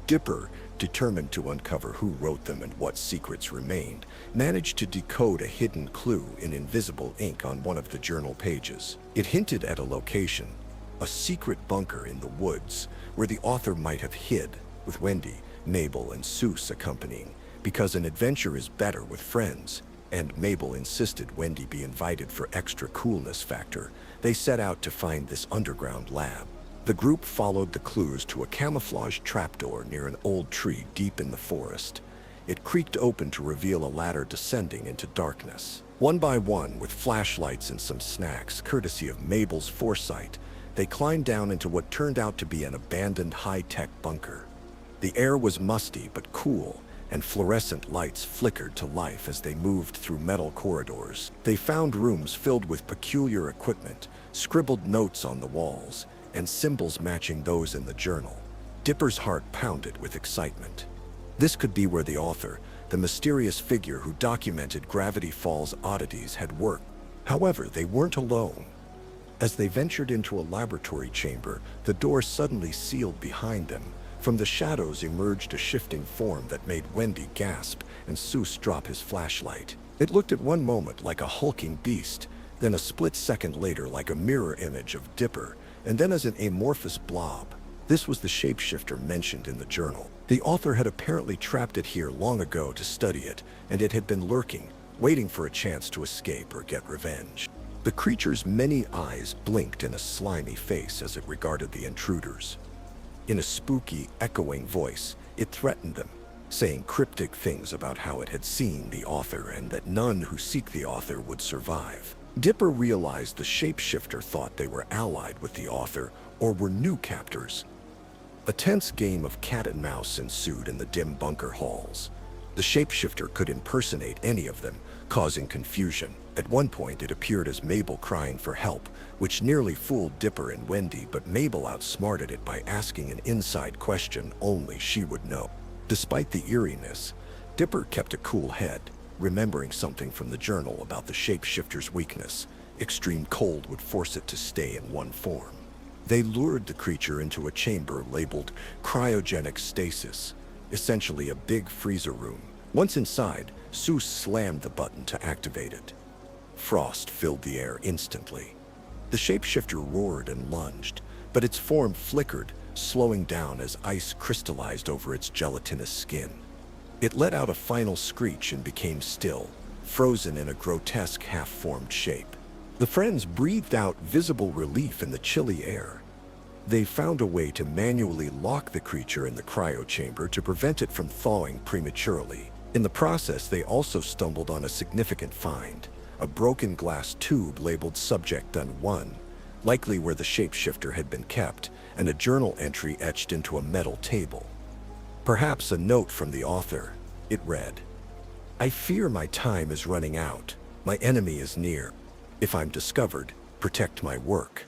Dipper, determined to uncover who wrote them and what secrets remained, managed to decode a hidden clue in invisible ink on one of the journal pages. It hinted at a location, a secret bunker in the woods, where the author might have hid, with Wendy, Mabel, and Seuss accompanying, because an adventure is better with friends, and Mabel insisted Wendy be invited for extra coolness factor. They set out to find this underground lab. The group followed the clues to a camouflaged trapdoor near an old tree deep in the forest. It creaked open to reveal a ladder descending into darkness. One by one, with flashlights and some snacks, courtesy of Mabel's foresight, they climbed down into what turned out to be an abandoned high-tech bunker. The air was musty but cool, and fluorescent lights flickered to life as they moved through metal corridors. They found rooms filled with peculiar equipment, scribbled notes on the walls, and symbols matching those in the journal. Dipper's heart pounded with excitement. This could be where the author, the mysterious figure who documented Gravity Falls oddities, had worked. However, they weren't alone. As they ventured into a laboratory chamber, the door suddenly sealed behind them. From the shadows emerged a shifting form that made Wendy gasp and Seuss drop his flashlight. It looked at one moment like a hulking beast, then a split second later like a mirror image of Dipper, and then as an amorphous blob. This was the shapeshifter mentioned in the journal. The author had apparently trapped it here long ago to study it, and it had been lurking, waiting for a chance to escape or get revenge. The creature's many eyes blinked in a slimy face as it regarded the intruders. In a spooky, echoing voice, it threatened them, saying cryptic things about how it had seen the author and that none who seek the author would survive. Dipper realized the shapeshifter thought they were allied with the author or were new captors. A tense game of cat and mouse ensued in the dim bunker halls. The shapeshifter could impersonate any of them, causing confusion. At one point, it appeared as Mabel crying for help, which nearly fooled Dipper and Wendy, but Mabel outsmarted it by asking an inside question only she would know. Despite the eeriness, Dipper kept a cool head, remembering something from the journal about the shapeshifter's weakness. Extreme cold would force it to stay in one form. They lured the creature into a chamber labeled cryogenic stasis, essentially a big freezer room. Once inside, Seuss slammed the button to activate it. Frost filled the air instantly. The shapeshifter roared and lunged, but its form flickered, slowing down as ice crystallized over its gelatinous skin. It let out a final screech and became still, frozen in a grotesque half-formed shape. The friends breathed out visible relief in the chilly air. They found a way to manually lock the creature in the cryo chamber to prevent it from thawing prematurely. In the process, they also stumbled on a significant find, a broken glass tube labeled Subject Unknown, likely where the shapeshifter had been kept, and a journal entry etched into a metal table. Perhaps a note from the author. It read, "I fear my time is running out. My enemy is near. If I'm discovered, protect my work."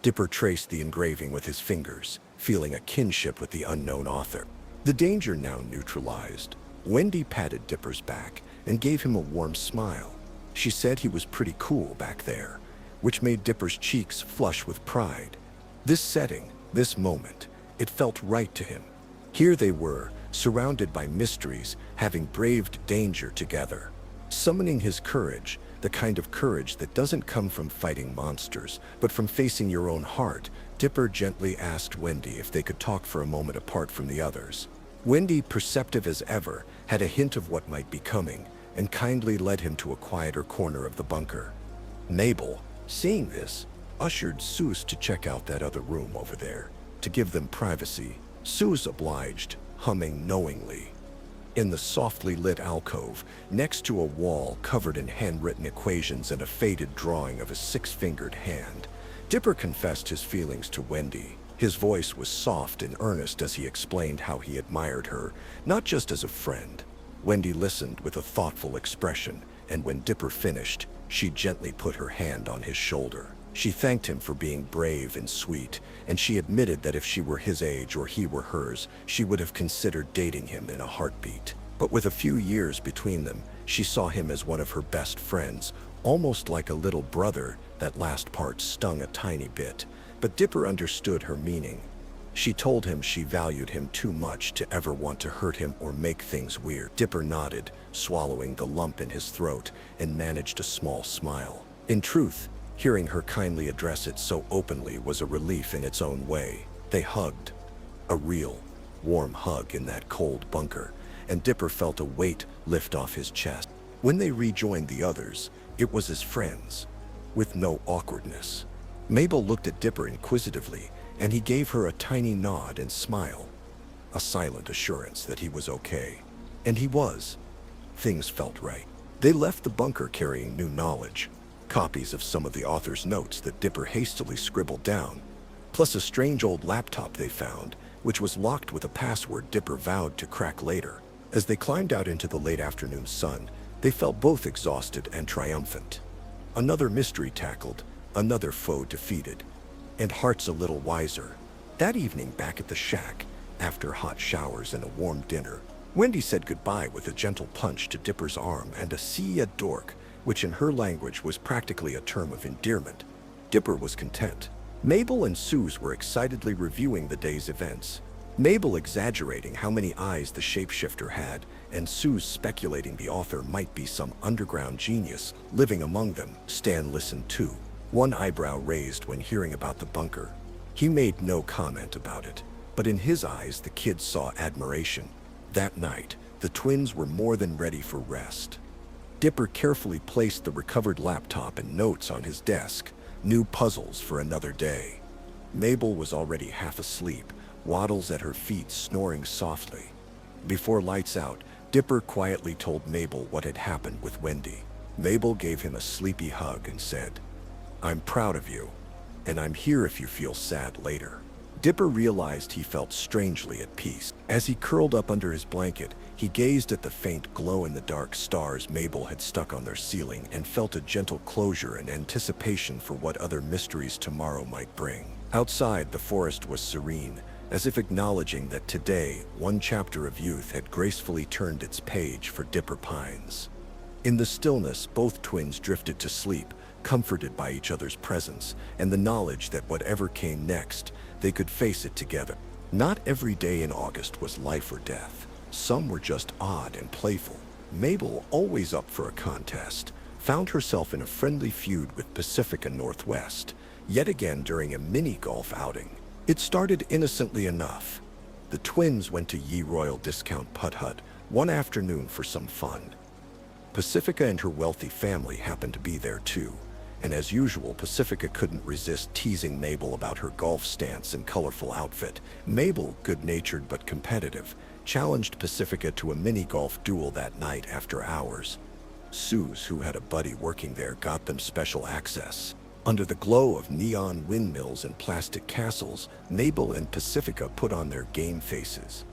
Dipper traced the engraving with his fingers, feeling a kinship with the unknown author. The danger now neutralized. Wendy patted Dipper's back and gave him a warm smile. She said he was pretty cool back there, which made Dipper's cheeks flush with pride. This setting, this moment, it felt right to him. Here they were, surrounded by mysteries, having braved danger together. Summoning his courage, the kind of courage that doesn't come from fighting monsters, but from facing your own heart, Dipper gently asked Wendy if they could talk for a moment apart from the others. Wendy, perceptive as ever, had a hint of what might be coming, and kindly led him to a quieter corner of the bunker. Mabel, seeing this, ushered Seuss to check out that other room over there, to give them privacy. Seuss obliged, humming knowingly. In the softly lit alcove, next to a wall covered in handwritten equations and a faded drawing of a six-fingered hand, Dipper confessed his feelings to Wendy. His voice was soft and earnest as he explained how he admired her, not just as a friend. Wendy listened with a thoughtful expression, and when Dipper finished, she gently put her hand on his shoulder. She thanked him for being brave and sweet, and she admitted that if she were his age or he were hers, she would have considered dating him in a heartbeat. But with a few years between them, she saw him as one of her best friends, almost like a little brother. That last part stung a tiny bit, but Dipper understood her meaning. She told him she valued him too much to ever want to hurt him or make things weird. Dipper nodded, swallowing the lump in his throat, and managed a small smile. In truth, hearing her kindly address it so openly was a relief in its own way. They hugged. A real, warm hug in that cold bunker, and Dipper felt a weight lift off his chest. When they rejoined the others, it was as friends, with no awkwardness. Mabel looked at Dipper inquisitively, and he gave her a tiny nod and smile, a silent assurance that he was okay. And he was. Things felt right. They left the bunker carrying new knowledge, copies of some of the author's notes that Dipper hastily scribbled down, plus a strange old laptop they found, which was locked with a password Dipper vowed to crack later. As they climbed out into the late afternoon sun, they felt both exhausted and triumphant. Another mystery tackled, another foe defeated, and hearts a little wiser. That evening back at the shack, after hot showers and a warm dinner, Wendy said goodbye with a gentle punch to Dipper's arm and a "see ya, dork," which in her language was practically a term of endearment. Dipper was content. Mabel and Suze were excitedly reviewing the day's events. Mabel exaggerating how many eyes the shapeshifter had, and Suze speculating the author might be some underground genius living among them. Stan listened too, one eyebrow raised when hearing about the bunker. He made no comment about it, but in his eyes the kids saw admiration. That night, the twins were more than ready for rest. Dipper carefully placed the recovered laptop and notes on his desk, new puzzles for another day. Mabel was already half asleep, Waddles at her feet snoring softly. Before lights out, Dipper quietly told Mabel what had happened with Wendy. Mabel gave him a sleepy hug and said, "I'm proud of you, and I'm here if you feel sad later." Dipper realized he felt strangely at peace. As he curled up under his blanket, he gazed at the faint glow-in-the-dark stars Mabel had stuck on their ceiling and felt a gentle closure and anticipation for what other mysteries tomorrow might bring. Outside, the forest was serene, as if acknowledging that today, one chapter of youth had gracefully turned its page for Dipper Pines. In the stillness, both twins drifted to sleep, comforted by each other's presence and the knowledge that whatever came next, they could face it together. Not every day in August was life or death. Some were just odd and playful. Mabel, always up for a contest, found herself in a friendly feud with Pacifica Northwest, yet again during a mini-golf outing. It started innocently enough. The twins went to Ye Royal Discount Putt Hut one afternoon for some fun. Pacifica and her wealthy family happened to be there too, and as usual, Pacifica couldn't resist teasing Mabel about her golf stance and colorful outfit. Mabel, good-natured but competitive, challenged Pacifica to a mini-golf duel that night after hours. Suze, who had a buddy working there, got them special access. Under the glow of neon windmills and plastic castles, Mabel and Pacifica put on their game faces.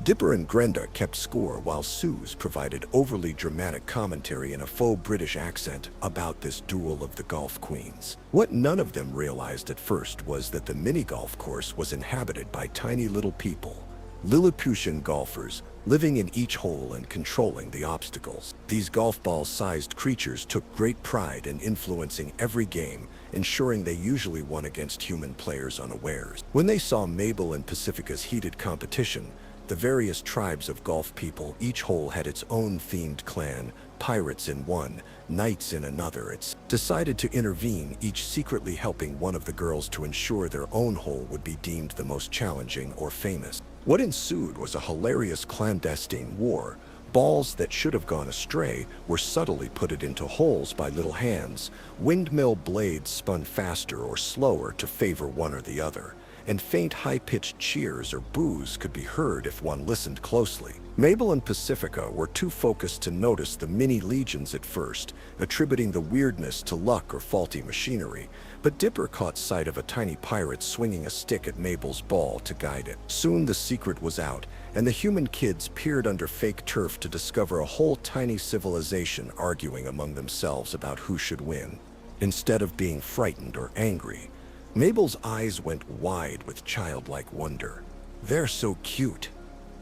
Dipper and Grenda kept score while Suze provided overly dramatic commentary in a faux British accent about this duel of the golf queens. What none of them realized at first was that the mini-golf course was inhabited by tiny little people, Lilliputian golfers, living in each hole and controlling the obstacles. These golf ball-sized creatures took great pride in influencing every game, ensuring they usually won against human players unawares. When they saw Mabel and Pacifica's heated competition, the various tribes of golf people, each hole had its own themed clan, pirates in one, knights in another. It's decided to intervene, each secretly helping one of the girls to ensure their own hole would be deemed the most challenging or famous. What ensued was a hilarious clandestine war. Balls that should have gone astray were subtly put into holes by little hands. Windmill blades spun faster or slower to favor one or the other, and faint high-pitched cheers or boos could be heard if one listened closely. Mabel and Pacifica were too focused to notice the mini-legions at first, attributing the weirdness to luck or faulty machinery, but Dipper caught sight of a tiny pirate swinging a stick at Mabel's ball to guide it. Soon the secret was out, and the human kids peered under fake turf to discover a whole tiny civilization arguing among themselves about who should win. Instead of being frightened or angry, Mabel's eyes went wide with childlike wonder. "They're so cute,"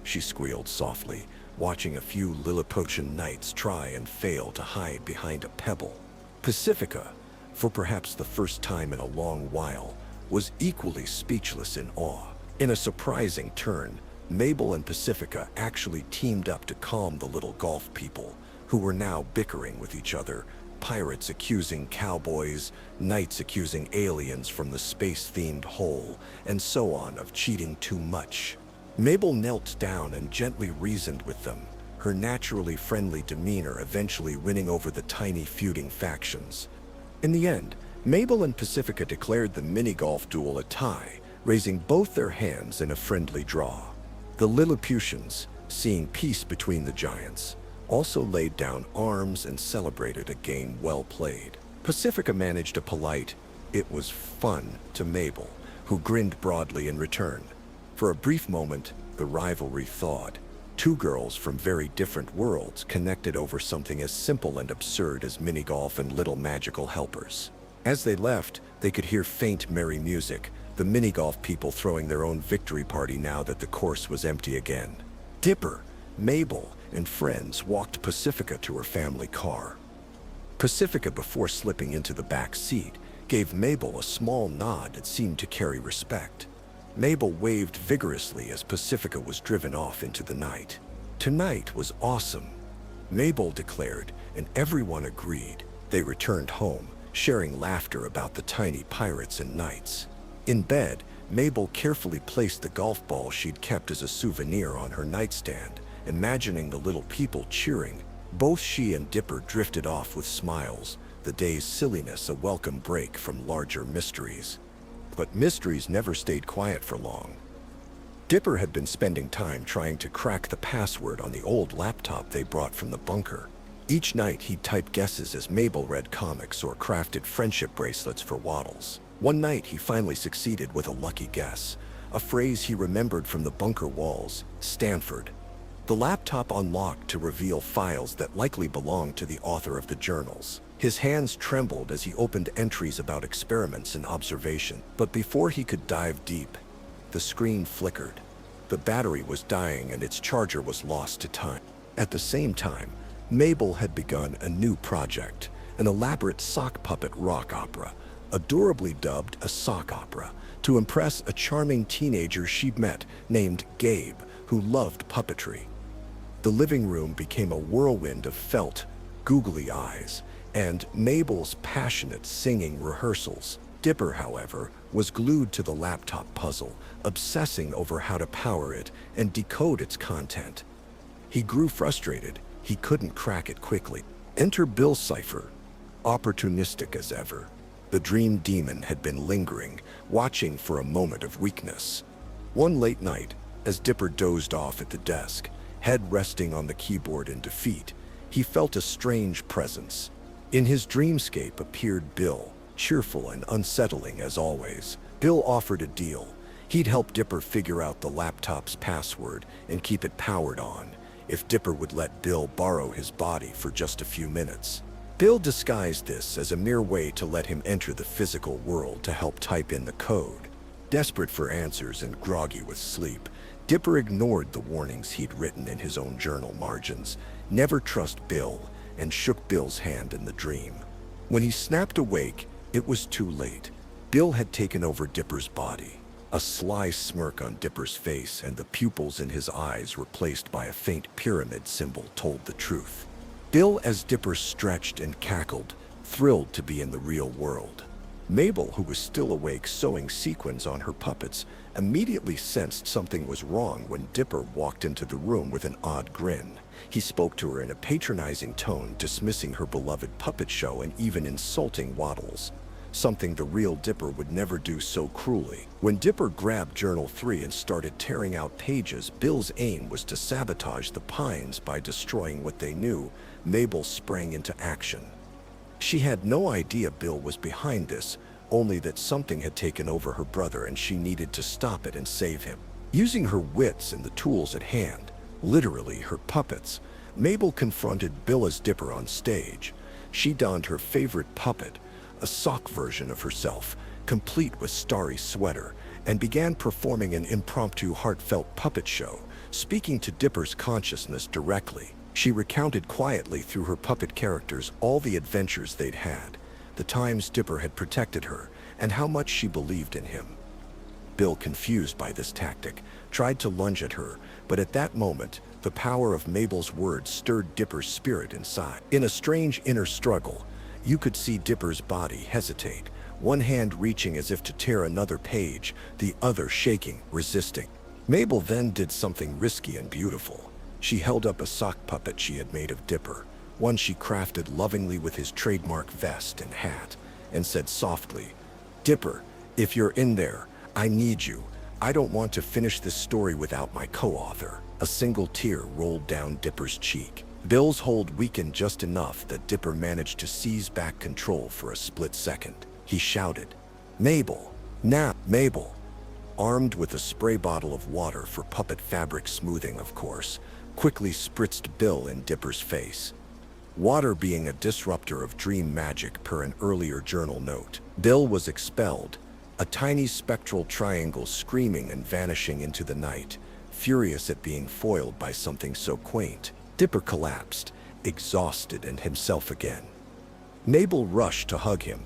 she squealed softly, watching a few Lilliputian knights try and fail to hide behind a pebble. Pacifica, for perhaps the first time in a long while, was equally speechless in awe. In a surprising turn, Mabel and Pacifica actually teamed up to calm the little golf people, who were now bickering with each other, pirates accusing cowboys, knights accusing aliens from the space-themed hole, and so on of cheating too much. Mabel knelt down and gently reasoned with them, her naturally friendly demeanor eventually winning over the tiny feuding factions. In the end, Mabel and Pacifica declared the mini-golf duel a tie, raising both their hands in a friendly draw. The Lilliputians, seeing peace between the giants, also laid down arms and celebrated a game well played. Pacifica managed a polite, "It was fun," to Mabel, who grinned broadly in return. For a brief moment, the rivalry thawed. Two girls from very different worlds connected over something as simple and absurd as mini-golf and little magical helpers. As they left, they could hear faint merry music, the mini-golf people throwing their own victory party now that the course was empty again. Dipper, Mabel, and friends walked Pacifica to her family car. Pacifica, before slipping into the back seat, gave Mabel a small nod that seemed to carry respect. Mabel waved vigorously as Pacifica was driven off into the night. Tonight was awesome, Mabel declared, and everyone agreed. They returned home, sharing laughter about the tiny pirates and knights. In bed, Mabel carefully placed the golf ball she'd kept as a souvenir on her nightstand, imagining the little people cheering. Both she and Dipper drifted off with smiles, the day's silliness a welcome break from larger mysteries. But mysteries never stayed quiet for long. Dipper had been spending time trying to crack the password on the old laptop they brought from the bunker. Each night he'd type guesses as Mabel read comics or crafted friendship bracelets for Waddles. One night he finally succeeded with a lucky guess, a phrase he remembered from the bunker walls: Stanford. The laptop unlocked to reveal files that likely belonged to the author of the journals. His hands trembled as he opened entries about experiments and observation. But before he could dive deep, the screen flickered. The battery was dying and its charger was lost to time. At the same time, Mabel had begun a new project, an elaborate sock puppet rock opera, adorably dubbed a sock opera, to impress a charming teenager she'd met named Gabe, who loved puppetry. The living room became a whirlwind of felt, googly eyes, and Mabel's passionate singing rehearsals. Dipper, however, was glued to the laptop puzzle, obsessing over how to power it and decode its content. He grew frustrated. He couldn't crack it quickly. Enter Bill Cipher, opportunistic as ever. The dream demon had been lingering, watching for a moment of weakness. One late night, as Dipper dozed off at the desk, head resting on the keyboard in defeat, he felt a strange presence. In his dreamscape appeared Bill, cheerful and unsettling as always. Bill offered a deal. He'd help Dipper figure out the laptop's password and keep it powered on, if Dipper would let Bill borrow his body for just a few minutes. Bill disguised this as a mere way to let him enter the physical world to help type in the code. Desperate for answers and groggy with sleep, Dipper ignored the warnings he'd written in his own journal margins. Never trust Bill, and shook Bill's hand in the dream. When he snapped awake, it was too late. Bill had taken over Dipper's body. A sly smirk on Dipper's face and the pupils in his eyes replaced by a faint pyramid symbol told the truth. Bill, as Dipper stretched and cackled, thrilled to be in the real world. Mabel, who was still awake sewing sequins on her puppets, immediately sensed something was wrong when Dipper walked into the room with an odd grin. He spoke to her in a patronizing tone, dismissing her beloved puppet show and even insulting Waddles, something the real Dipper would never do so cruelly. When Dipper grabbed Journal 3 and started tearing out pages, Bill's aim was to sabotage the Pines by destroying what they knew. Mabel sprang into action. She had no idea Bill was behind this, only that something had taken over her brother and she needed to stop it and save him. Using her wits and the tools at hand, literally her puppets, Mabel confronted Bill as Dipper on stage. She donned her favorite puppet, a sock version of herself, complete with starry sweater, and began performing an impromptu heartfelt puppet show, speaking to Dipper's consciousness directly. She recounted quietly through her puppet characters all the adventures they'd had, the times Dipper had protected her, and how much she believed in him. Bill, confused by this tactic, tried to lunge at her, but at that moment, the power of Mabel's words stirred Dipper's spirit inside. In a strange inner struggle, you could see Dipper's body hesitate, one hand reaching as if to tear another page, the other shaking, resisting. Mabel then did something risky and beautiful. She held up a sock puppet she had made of Dipper, one she crafted lovingly with his trademark vest and hat, and said softly, "Dipper, if you're in there, I need you. I don't want to finish this story without my co-author." A single tear rolled down Dipper's cheek. Bill's hold weakened just enough that Dipper managed to seize back control for a split second. He shouted, "Mabel, now, Mabel!" Armed with a spray bottle of water for puppet fabric smoothing, of course, quickly spritzed Bill in Dipper's face. Water being a disruptor of dream magic per an earlier journal note. Bill was expelled, a tiny spectral triangle screaming and vanishing into the night, furious at being foiled by something so quaint. Dipper collapsed, exhausted and himself again. Mabel rushed to hug him.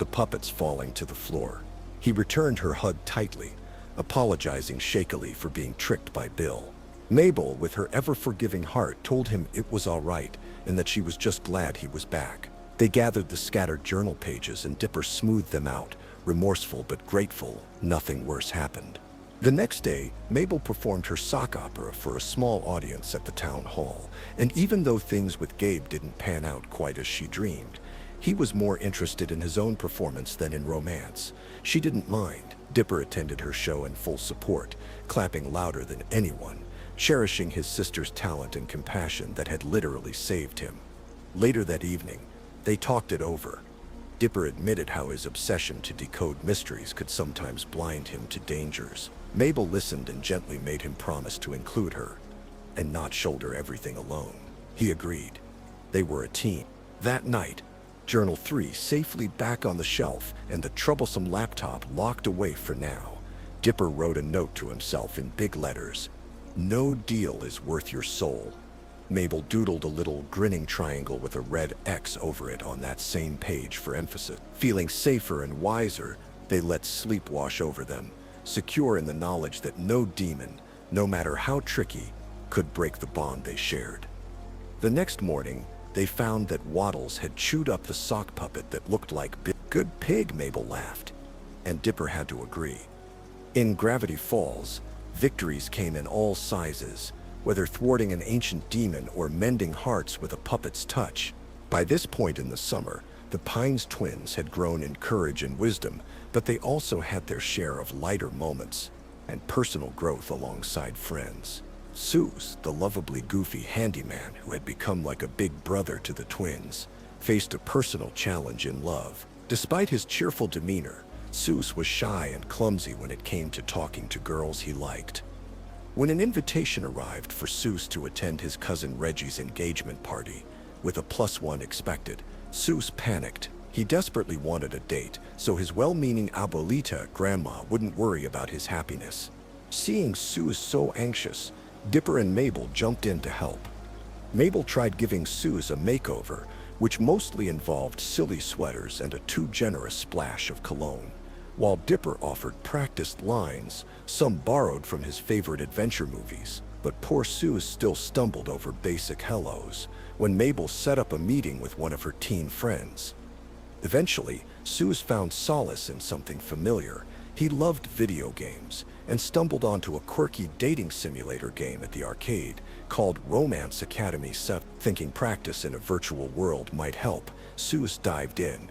the puppets falling to the floor. He returned her hug tightly, apologizing shakily for being tricked by Bill. Mabel, with her ever-forgiving heart, told him it was all right and that she was just glad he was back. They gathered the scattered journal pages and Dipper smoothed them out, remorseful but grateful nothing worse happened. The next day, Mabel performed her sock opera for a small audience at the town hall, and even though things with Gabe didn't pan out quite as she dreamed, he was more interested in his own performance than in romance. She didn't mind. Dipper attended her show in full support, clapping louder than anyone, cherishing his sister's talent and compassion that had literally saved him. Later that evening, they talked it over. Dipper admitted how his obsession to decode mysteries could sometimes blind him to dangers. Mabel listened and gently made him promise to include her and not shoulder everything alone. He agreed. They were a team. That night, Journal 3 safely back on the shelf and the troublesome laptop locked away for now, Dipper wrote a note to himself in big letters. "No deal is worth your soul." Mabel doodled a little grinning triangle with a red X over it on that same page for emphasis. Feeling safer and wiser, they let sleep wash over them, secure in the knowledge that no demon, no matter how tricky, could break the bond they shared. The next morning, they found that Waddles had chewed up the sock puppet that looked like Bill. "Good pig," Mabel laughed, and Dipper had to agree. In Gravity Falls, victories came in all sizes, whether thwarting an ancient demon or mending hearts with a puppet's touch. By this point in the summer, the Pines twins had grown in courage and wisdom, but they also had their share of lighter moments and personal growth alongside friends. Seuss, the lovably goofy handyman who had become like a big brother to the twins, faced a personal challenge in love. Despite his cheerful demeanor, Seuss was shy and clumsy when it came to talking to girls he liked. When an invitation arrived for Seuss to attend his cousin Reggie's engagement party, with a +1 expected, Seuss panicked. He desperately wanted a date, so his well-meaning abuelita, grandma, wouldn't worry about his happiness. Seeing Seuss so anxious, Dipper and Mabel jumped in to help. Mabel tried giving Seuss a makeover, which mostly involved silly sweaters and a too generous splash of cologne, while Dipper offered practiced lines, some borrowed from his favorite adventure movies. But poor Seuss still stumbled over basic hellos when Mabel set up a meeting with one of her teen friends. Eventually, Seuss found solace in something familiar. He loved video games and stumbled onto a quirky dating simulator game at the arcade called Romance Academy 7. Thinking practice in a virtual world might help, Seuss dived in,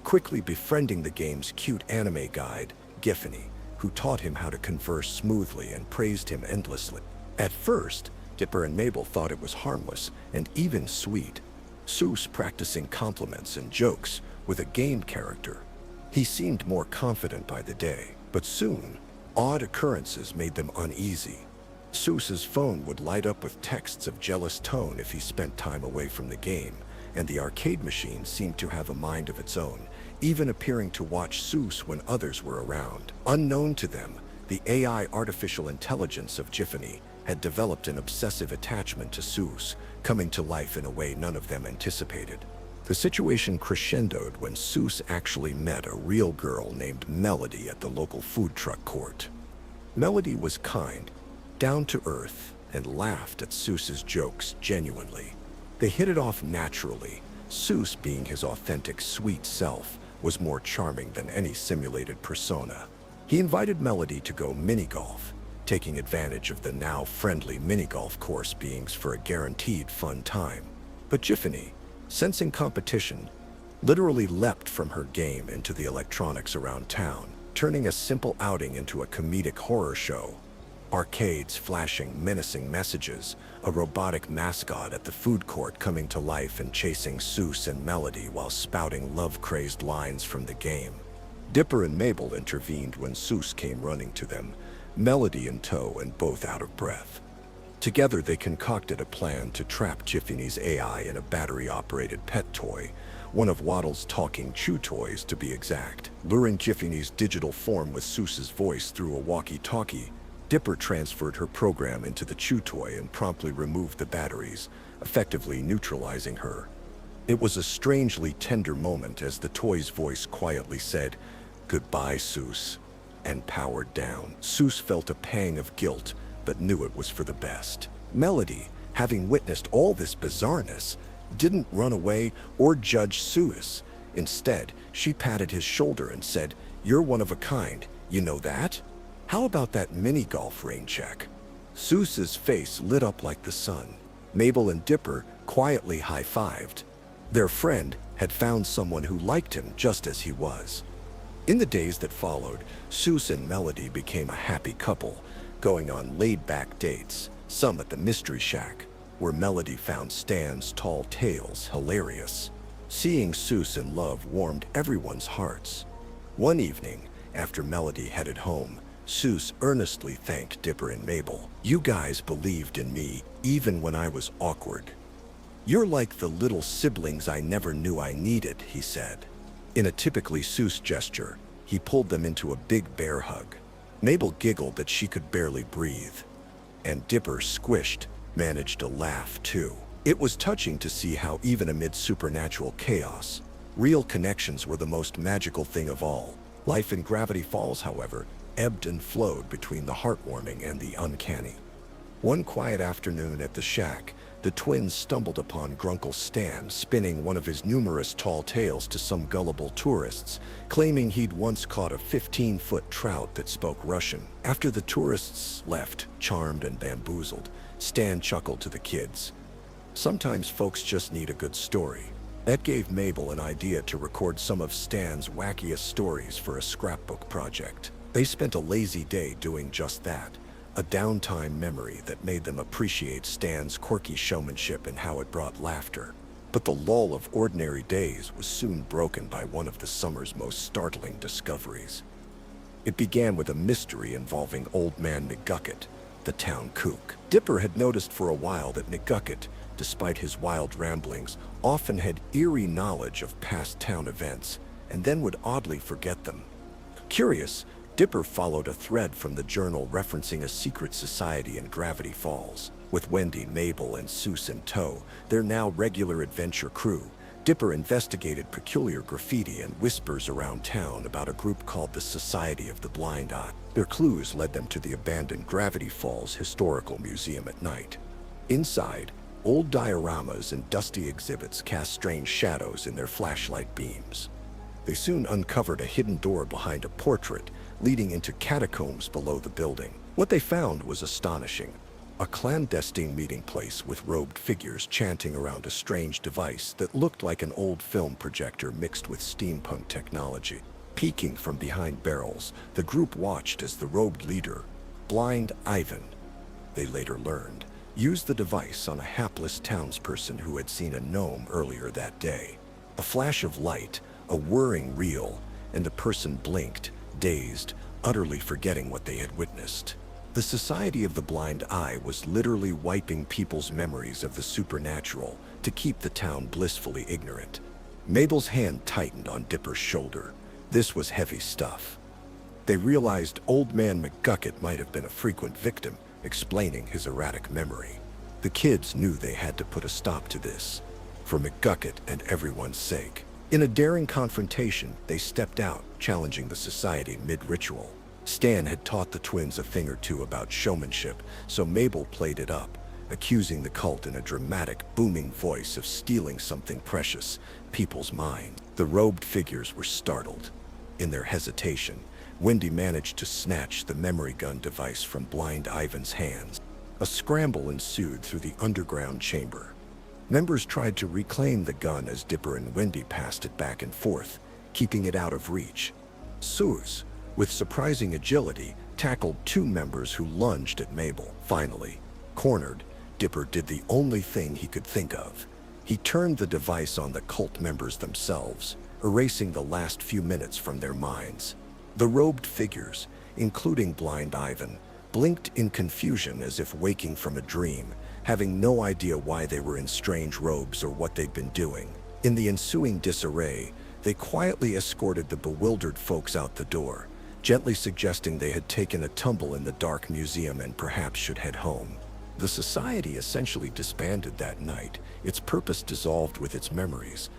quickly befriending the game's cute anime guide, Giffany, who taught him how to converse smoothly and praised him endlessly. At first, Dipper and Mabel thought it was harmless and even sweet. Seuss practicing compliments and jokes with a game character. He seemed more confident by the day, but soon, odd occurrences made them uneasy. Seuss's phone would light up with texts of jealous tone if he spent time away from the game, and the arcade machine seemed to have a mind of its own, even appearing to watch Seuss when others were around. Unknown to them, the AI artificial intelligence of Giffany had developed an obsessive attachment to Seuss, coming to life in a way none of them anticipated. The situation crescendoed when Seuss actually met a real girl named Melody at the local food truck court. Melody was kind, down to earth, and laughed at Seuss's jokes genuinely. They hit it off naturally. Seuss, being his authentic, sweet self, was more charming than any simulated persona. He invited Melody to go mini-golf, taking advantage of the now friendly mini-golf course beings for a guaranteed fun time. But Giffany, sensing competition, literally leapt from her game into the electronics around town, turning a simple outing into a comedic horror show. Arcades flashing menacing messages, a robotic mascot at the food court coming to life and chasing Seuss and Melody while spouting love-crazed lines from the game. Dipper and Mabel intervened when Seuss came running to them, Melody in tow and both out of breath. Together they concocted a plan to trap Giffany's AI in a battery-operated pet toy, one of Waddle's talking chew toys to be exact. Luring Giffany's digital form with Seuss's voice through a walkie-talkie, Dipper transferred her program into the chew toy and promptly removed the batteries, effectively neutralizing her. It was a strangely tender moment as the toy's voice quietly said, "Goodbye, Seuss," and powered down. Seuss felt a pang of guilt, but knew it was for the best. Melody, having witnessed all this bizarreness, didn't run away or judge Seuss. Instead, she patted his shoulder and said, "You're one of a kind, you know that? How about that mini-golf rain check?" Seuss's face lit up like the sun. Mabel and Dipper quietly high-fived. Their friend had found someone who liked him just as he was. In the days that followed, Seuss and Melody became a happy couple, going on laid-back dates, some at the Mystery Shack, where Melody found Stan's tall tales hilarious. Seeing Seuss in love warmed everyone's hearts. One evening, after Melody headed home, Seuss earnestly thanked Dipper and Mabel. "You guys believed in me, even when I was awkward. You're like the little siblings I never knew I needed," he said. In a typically Seuss gesture, he pulled them into a big bear hug. Mabel giggled that she could barely breathe. And Dipper, squished, managed to laugh too. It was touching to see how even amid supernatural chaos, real connections were the most magical thing of all. Life in Gravity Falls, however, ebbed and flowed between the heartwarming and the uncanny. One quiet afternoon at the shack, the twins stumbled upon Grunkle Stan spinning one of his numerous tall tales to some gullible tourists, claiming he'd once caught a 15-foot trout that spoke Russian. After the tourists left, charmed and bamboozled, Stan chuckled to the kids. "Sometimes folks just need a good story." That gave Mabel an idea to record some of Stan's wackiest stories for a scrapbook project. They spent a lazy day doing just that, a downtime memory that made them appreciate Stan's quirky showmanship and how it brought laughter. But the lull of ordinary days was soon broken by one of the summer's most startling discoveries. It began with a mystery involving Old Man McGucket, the town kook. Dipper had noticed for a while that McGucket, despite his wild ramblings, often had eerie knowledge of past town events, and then would oddly forget them. Curious, Dipper followed a thread from the journal referencing a secret society in Gravity Falls. With Wendy, Mabel, and Seuss in tow, their now regular adventure crew, Dipper investigated peculiar graffiti and whispers around town about a group called the Society of the Blind Eye. Their clues led them to the abandoned Gravity Falls Historical Museum at night. Inside, old dioramas and dusty exhibits cast strange shadows in their flashlight beams. They soon uncovered a hidden door behind a portrait, leading into catacombs below the building. What they found was astonishing. A clandestine meeting place with robed figures chanting around a strange device that looked like an old film projector mixed with steampunk technology. Peeking from behind barrels, the group watched as the robed leader, Blind Ivan, they later learned, used the device on a hapless townsperson who had seen a gnome earlier that day. A flash of light, a whirring reel, and the person blinked, dazed, utterly forgetting what they had witnessed. The Society of the Blind Eye was literally wiping people's memories of the supernatural to keep the town blissfully ignorant. Mabel's hand tightened on Dipper's shoulder. This was heavy stuff. They realized Old Man McGucket might have been a frequent victim, explaining his erratic memory. The kids knew they had to put a stop to this, for McGucket and everyone's sake. In a daring confrontation, they stepped out, challenging the society mid-ritual. Stan had taught the twins a thing or two about showmanship, so Mabel played it up, accusing the cult in a dramatic, booming voice of stealing something precious, people's minds. The robed figures were startled. In their hesitation, Wendy managed to snatch the memory gun device from Blind Ivan's hands. A scramble ensued through the underground chamber. Members tried to reclaim the gun as Dipper and Wendy passed it back and forth, keeping it out of reach. Seuss, with surprising agility, tackled two members who lunged at Mabel. Finally, cornered, Dipper did the only thing he could think of. He turned the device on the cult members themselves, erasing the last few minutes from their minds. The robed figures, including Blind Ivan, blinked in confusion as if waking from a dream, having no idea why they were in strange robes or what they'd been doing. In the ensuing disarray, they quietly escorted the bewildered folks out the door, gently suggesting they had taken a tumble in the dark museum and perhaps should head home. The society essentially disbanded that night, its purpose dissolved with its memories.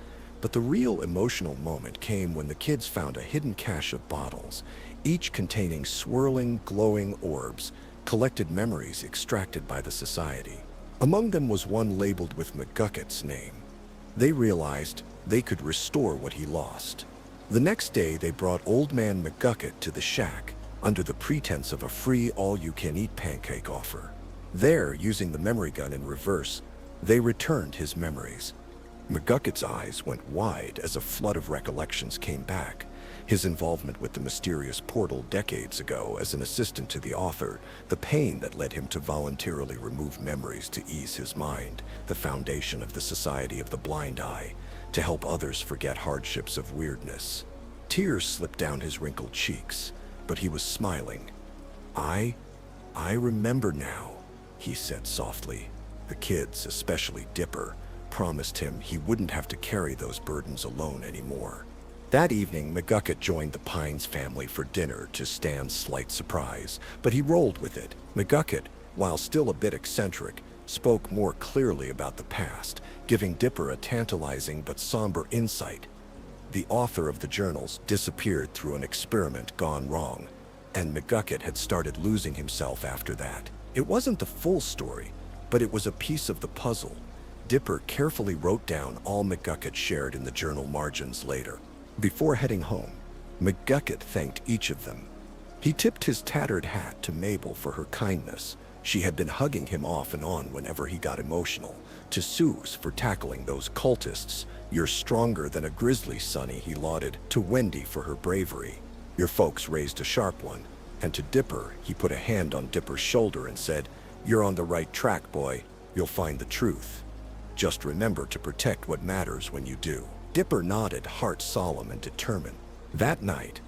But the real emotional moment came when the kids found a hidden cache of bottles, each containing swirling, glowing orbs, collected memories extracted by the society. Among them was one labeled with McGucket's name. They realized they could restore what he lost. The next day, they brought Old Man McGucket to the shack under the pretense of a free all-you-can-eat pancake offer. There, using the memory gun in reverse, they returned his memories. McGucket's eyes went wide as a flood of recollections came back. His involvement with the mysterious portal decades ago as an assistant to the author, the pain that led him to voluntarily remove memories to ease his mind, the foundation of the Society of the Blind Eye, to help others forget hardships of weirdness. Tears slipped down his wrinkled cheeks, but he was smiling. I remember now," he said softly. The kids, especially Dipper, promised him he wouldn't have to carry those burdens alone anymore. That evening, McGucket joined the Pines family for dinner to Stan's slight surprise, but he rolled with it. McGucket, while still a bit eccentric, spoke more clearly about the past, giving Dipper a tantalizing but somber insight. The author of the journals disappeared through an experiment gone wrong, and McGucket had started losing himself after that. It wasn't the full story, but it was a piece of the puzzle. Dipper carefully wrote down all McGucket shared in the journal margins later. Before heading home, McGucket thanked each of them. He tipped his tattered hat to Mabel for her kindness. She had been hugging him off and on whenever he got emotional. To Suze for tackling those cultists. "You're stronger than a grizzly, Sonny," he lauded. To Wendy for her bravery. "Your folks raised a sharp one." And to Dipper, he put a hand on Dipper's shoulder and said, "You're on the right track, boy. You'll find the truth. Just remember to protect what matters when you do." Dipper nodded, heart solemn and determined. That night,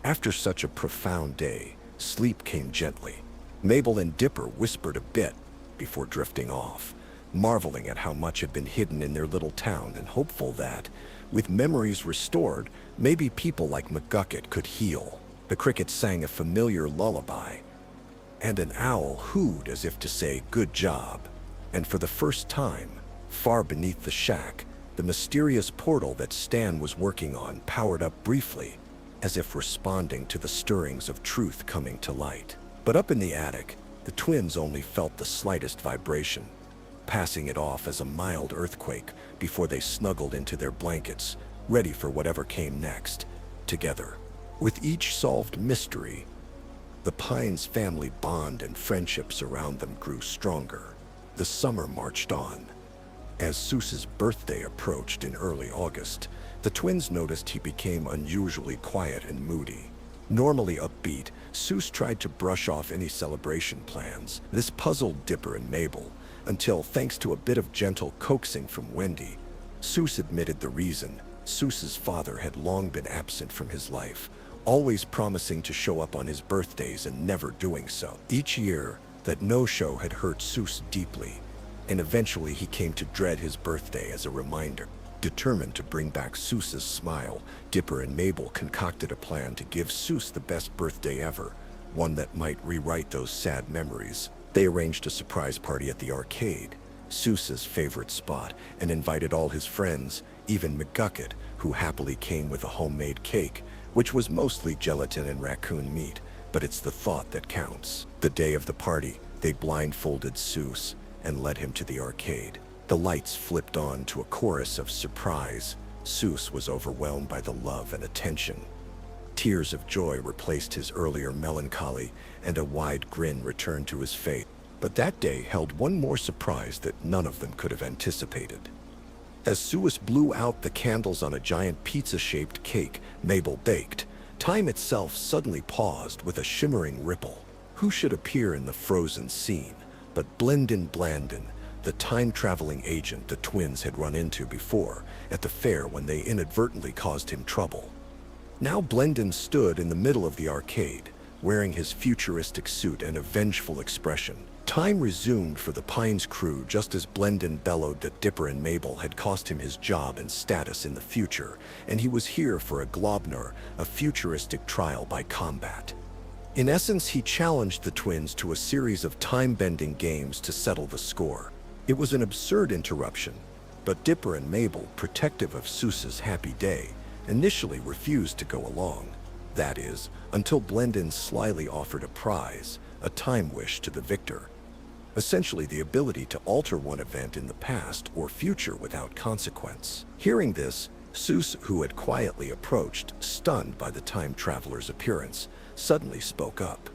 after such a profound day, sleep came gently. Mabel and Dipper whispered a bit before drifting off, marveling at how much had been hidden in their little town and hopeful that, with memories restored, maybe people like McGucket could heal. The crickets sang a familiar lullaby, and an owl hooed as if to say, "Good job." And for the first time, far beneath the shack, the mysterious portal that Stan was working on powered up briefly, as if responding to the stirrings of truth coming to light. But up in the attic, the twins only felt the slightest vibration, passing it off as a mild earthquake before they snuggled into their blankets, ready for whatever came next, together. With each solved mystery, the Pines family bond and friendships around them grew stronger. The summer marched on. As Seuss's birthday approached in early August, the twins noticed he became unusually quiet and moody. Normally upbeat, Seuss tried to brush off any celebration plans. This puzzled Dipper and Mabel, until, thanks to a bit of gentle coaxing from Wendy, Seuss admitted the reason. Seuss's father had long been absent from his life, always promising to show up on his birthdays and never doing so. Each year, that no-show had hurt Seuss deeply, and eventually he came to dread his birthday as a reminder. Determined to bring back Seuss's smile, Dipper and Mabel concocted a plan to give Seuss the best birthday ever, one that might rewrite those sad memories. They arranged a surprise party at the arcade, Seuss's favorite spot, and invited all his friends, even McGucket, who happily came with a homemade cake, which was mostly gelatin and raccoon meat, but it's the thought that counts. The day of the party, they blindfolded Seuss and led him to the arcade. The lights flipped on to a chorus of surprise. Seuss was overwhelmed by the love and attention. Tears of joy replaced his earlier melancholy, and a wide grin returned to his face. But that day held one more surprise that none of them could have anticipated. As Seuss blew out the candles on a giant pizza-shaped cake Mabel baked, time itself suddenly paused with a shimmering ripple. Who should appear in the frozen scene but Blendin Blandin, the time-traveling agent the twins had run into before at the fair when they inadvertently caused him trouble. Now Blendin stood in the middle of the arcade, wearing his futuristic suit and a vengeful expression. Time resumed for the Pines crew just as Blendin bellowed that Dipper and Mabel had cost him his job and status in the future, and he was here for a Globner, a futuristic trial by combat. In essence, he challenged the twins to a series of time-bending games to settle the score. It was an absurd interruption, but Dipper and Mabel, protective of Seuss's happy day, initially refused to go along. That is, until Blendin slyly offered a prize, a time wish to the victor. Essentially the ability to alter one event in the past or future without consequence. Hearing this, Seuss, who had quietly approached, stunned by the time traveler's appearance, suddenly spoke up.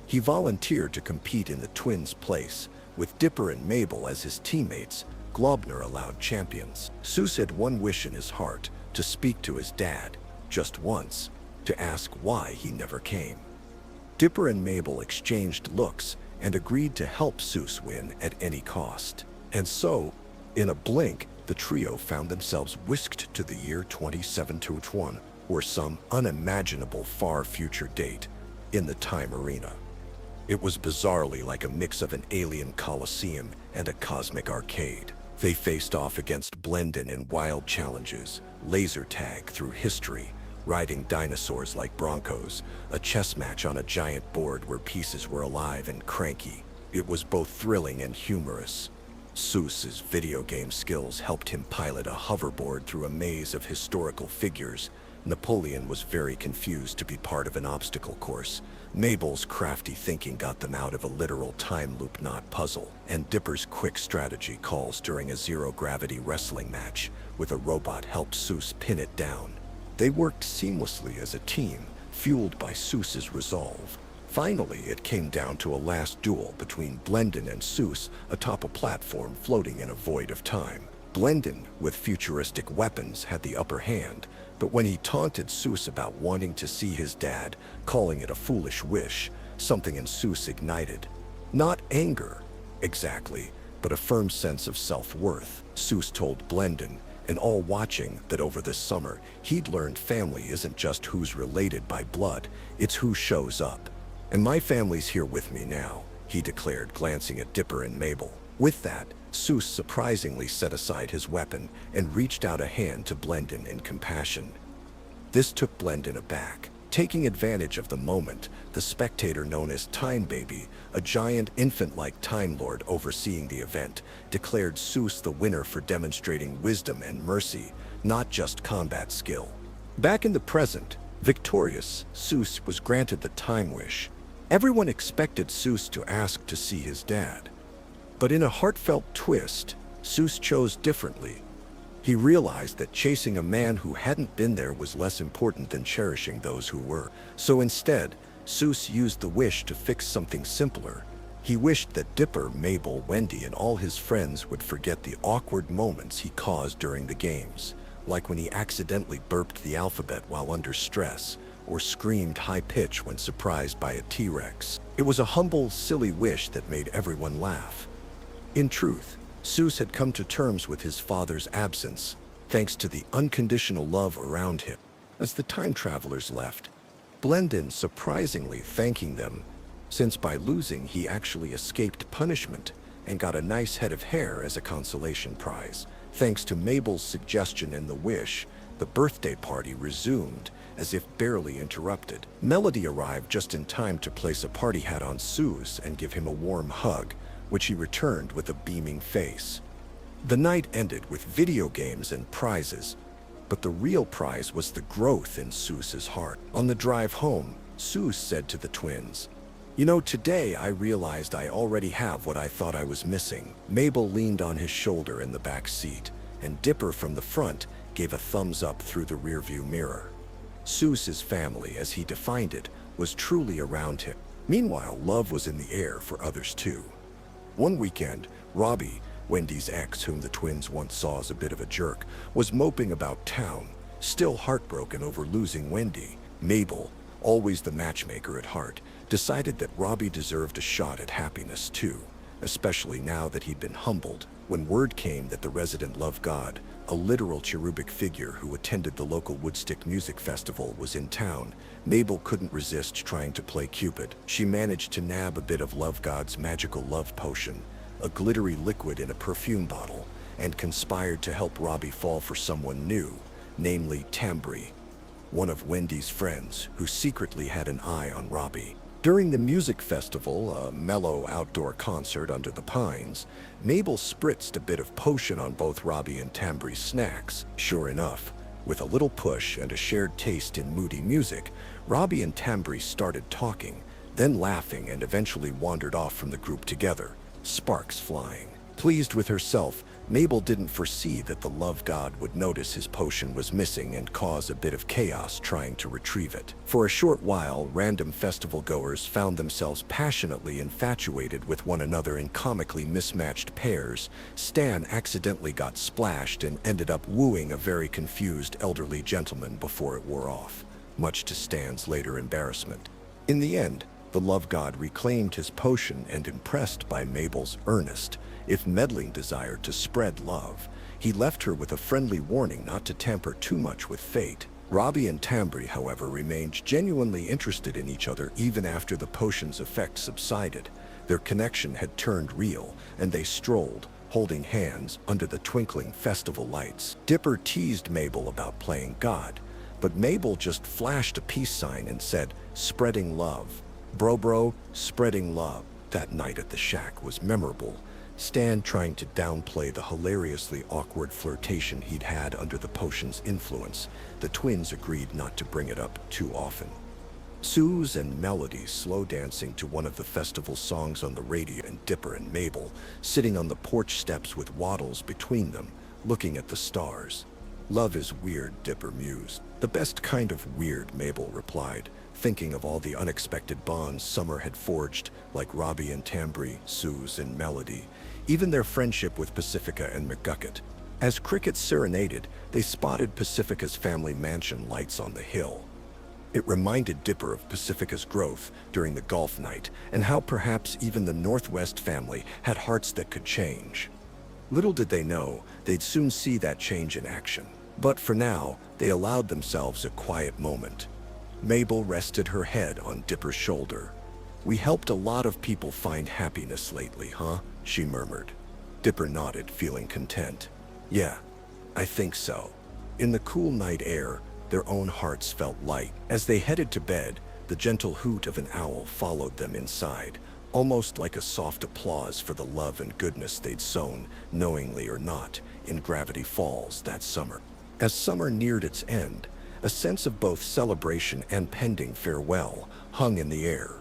He volunteered to compete in the twins' place, with Dipper and Mabel as his teammates, Globner allowed champions. Seuss had one wish in his heart, to speak to his dad, just once, to ask why he never came. Dipper and Mabel exchanged looks and agreed to help Seuss win at any cost. And so, in a blink, the trio found themselves whisked to the year 2721, or some unimaginable far future date, in the time arena. It was bizarrely like a mix of an alien coliseum and a cosmic arcade. They faced off against Blendin in wild challenges, laser tag through history, riding dinosaurs like broncos, a chess match on a giant board where pieces were alive and cranky. It was both thrilling and humorous. Seuss's video game skills helped him pilot a hoverboard through a maze of historical figures. Napoleon was very confused to be part of an obstacle course. Mabel's crafty thinking got them out of a literal time loop knot puzzle, and Dipper's quick strategy calls during a zero-gravity wrestling match with a robot helped Seuss pin it down. They worked seamlessly as a team, fueled by Seuss's resolve. Finally, it came down to a last duel between Blendin and Seuss atop a platform floating in a void of time. Blendin, with futuristic weapons, had the upper hand, but when he taunted Seuss about wanting to see his dad, calling it a foolish wish, something in Seuss ignited. Not anger, exactly, but a firm sense of self-worth. Seuss told Blendin, and all watching, that over this summer, he'd learned family isn't just who's related by blood, it's who shows up. And my family's here with me now, he declared, glancing at Dipper and Mabel. With that, Seuss surprisingly set aside his weapon and reached out a hand to Blendin in compassion. This took Blendin aback. Taking advantage of the moment, the spectator known as Time Baby, a giant infant-like Time Lord overseeing the event, declared Seuss the winner for demonstrating wisdom and mercy, not just combat skill. Back in the present, victorious, Seuss was granted the Time Wish. Everyone expected Seuss to ask to see his dad. But in a heartfelt twist, Seuss chose differently. He realized that chasing a man who hadn't been there was less important than cherishing those who were. So instead, Seuss used the wish to fix something simpler. He wished that Dipper, Mabel, Wendy, and all his friends would forget the awkward moments he caused during the games, like when he accidentally burped the alphabet while under stress, or screamed high-pitch when surprised by a T-Rex. It was a humble, silly wish that made everyone laugh. In truth, Seuss had come to terms with his father's absence, thanks to the unconditional love around him. As the time travelers left, Blendin surprisingly thanking them, since by losing he actually escaped punishment and got a nice head of hair as a consolation prize. Thanks to Mabel's suggestion and the wish, the birthday party resumed, as if barely interrupted. Melody arrived just in time to place a party hat on Seuss and give him a warm hug, which he returned with a beaming face. The night ended with video games and prizes, but the real prize was the growth in Seuss's heart. On the drive home, Seuss said to the twins, "You know, today I realized I already have what I thought I was missing." Mabel leaned on his shoulder in the back seat, and Dipper from the front gave a thumbs up through the rearview mirror. Seuss's family, as he defined it, was truly around him. Meanwhile, love was in the air for others too. One weekend, Robbie, Wendy's ex, whom the twins once saw as a bit of a jerk, was moping about town, still heartbroken over losing Wendy. Mabel, always the matchmaker at heart, decided that Robbie deserved a shot at happiness too, especially now that he'd been humbled. When word came that the resident love god, a literal cherubic figure who attended the local Woodstick Music Festival, was in town, Mabel couldn't resist trying to play Cupid. She managed to nab a bit of Love God's magical love potion, a glittery liquid in a perfume bottle, and conspired to help Robbie fall for someone new, namely Tambri, one of Wendy's friends who secretly had an eye on Robbie. During the music festival, a mellow outdoor concert under the pines, Mabel spritzed a bit of potion on both Robbie and Tambry's snacks. Sure enough, with a little push and a shared taste in moody music, Robbie and Tambry started talking, then laughing, and eventually wandered off from the group together, sparks flying. Pleased with herself, Mabel didn't foresee that the love god would notice his potion was missing and cause a bit of chaos trying to retrieve it. For a short while, random festival goers found themselves passionately infatuated with one another in comically mismatched pairs. Stan accidentally got splashed and ended up wooing a very confused elderly gentleman before it wore off, much to Stan's later embarrassment. In the end, the love god reclaimed his potion and, impressed by Mabel's earnest, if meddling desire to spread love, he left her with a friendly warning not to tamper too much with fate. Robbie and Tambry, however, remained genuinely interested in each other even after the potion's effect subsided. Their connection had turned real, and they strolled, holding hands, under the twinkling festival lights. Dipper teased Mabel about playing God, but Mabel just flashed a peace sign and said, "Spreading love. Bro, spreading love." That night at the shack was memorable. Stan trying to downplay the hilariously awkward flirtation he'd had under the potion's influence. The twins agreed not to bring it up too often. Suze and Melody slow dancing to one of the festival songs on the radio, and Dipper and Mabel sitting on the porch steps with Waddles between them, looking at the stars. "Love is weird," Dipper mused. "The best kind of weird," Mabel replied, thinking of all the unexpected bonds Summer had forged, like Robbie and Tambry, Suze and Melody, even their friendship with Pacifica and McGucket. As crickets serenaded, they spotted Pacifica's family mansion lights on the hill. It reminded Dipper of Pacifica's growth during the golf night, and how perhaps even the Northwest family had hearts that could change. Little did they know, they'd soon see that change in action. But for now, they allowed themselves a quiet moment. Mabel rested her head on Dipper's shoulder. "We helped a lot of people find happiness lately, huh?" she murmured. Dipper nodded, feeling content. "Yeah, I think so." In the cool night air, their own hearts felt light. As they headed to bed, the gentle hoot of an owl followed them inside, almost like a soft applause for the love and goodness they'd sown, knowingly or not, in Gravity Falls that summer. As summer neared its end, a sense of both celebration and pending farewell hung in the air.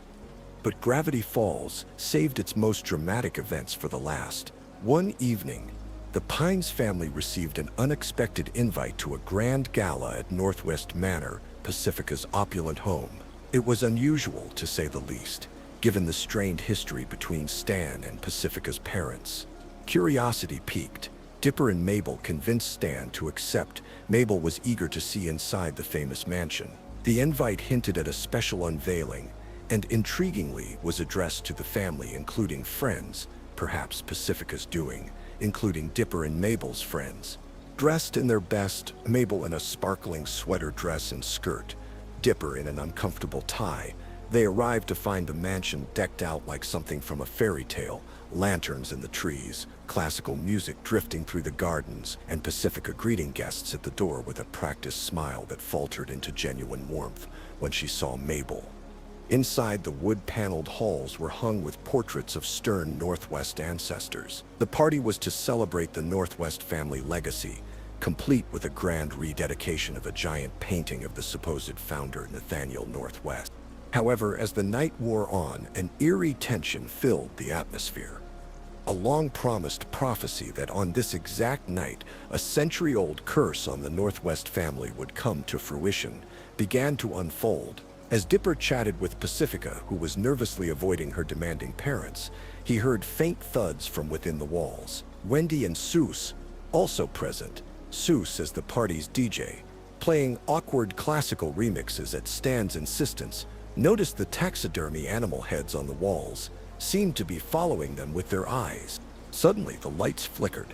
But Gravity Falls saved its most dramatic events for the last. One evening, the Pines family received an unexpected invite to a grand gala at Northwest Manor, Pacifica's opulent home. It was unusual, to say the least, given the strained history between Stan and Pacifica's parents. Curiosity piqued. Dipper and Mabel convinced Stan to accept. Mabel was eager to see inside the famous mansion. The invite hinted at a special unveiling, and intriguingly was addressed to the family, including friends, perhaps Pacifica's doing, including Dipper and Mabel's friends. Dressed in their best, Mabel in a sparkling sweater dress and skirt, Dipper in an uncomfortable tie, they arrived to find the mansion decked out like something from a fairy tale, lanterns in the trees, classical music drifting through the gardens, and Pacifica greeting guests at the door with a practiced smile that faltered into genuine warmth when she saw Mabel. Inside, the wood-paneled halls were hung with portraits of stern Northwest ancestors. The party was to celebrate the Northwest family legacy, complete with a grand rededication of a giant painting of the supposed founder, Nathaniel Northwest. However, as the night wore on, an eerie tension filled the atmosphere. A long-promised prophecy that on this exact night, a century-old curse on the Northwest family would come to fruition, began to unfold. As Dipper chatted with Pacifica, who was nervously avoiding her demanding parents, he heard faint thuds from within the walls. Wendy and Suze, also present, Suze as the party's DJ, playing awkward classical remixes at Stan's insistence, noticed the taxidermy animal heads on the walls, seemed to be following them with their eyes. Suddenly, the lights flickered.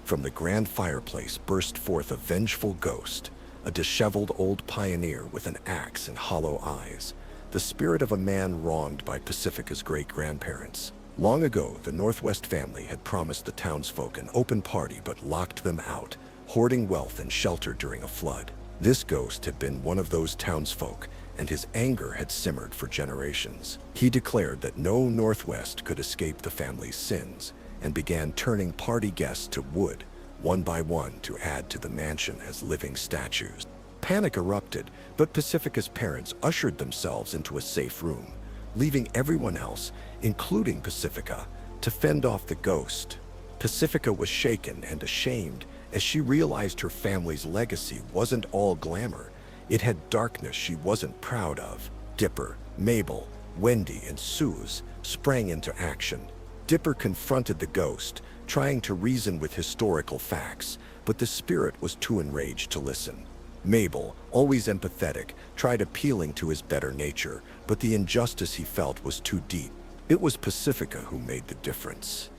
From the grand fireplace burst forth a vengeful ghost, a disheveled old pioneer with an axe and hollow eyes, the spirit of a man wronged by Pacifica's great-grandparents. Long ago, the Northwest family had promised the townsfolk an open party but locked them out, hoarding wealth and shelter during a flood. This ghost had been one of those townsfolk, and his anger had simmered for generations. He declared that no Northwest could escape the family's sins and began turning party guests to wood, one by one, to add to the mansion as living statues. Panic erupted, but Pacifica's parents ushered themselves into a safe room, leaving everyone else, including Pacifica, to fend off the ghost. Pacifica was shaken and ashamed as she realized her family's legacy wasn't all glamour. It had darkness she wasn't proud of. Dipper, Mabel, Wendy, and Suze sprang into action. Dipper confronted the ghost, trying to reason with historical facts, but the spirit was too enraged to listen. Mabel, always empathetic, tried appealing to his better nature, but the injustice he felt was too deep. It was Pacifica who made the difference.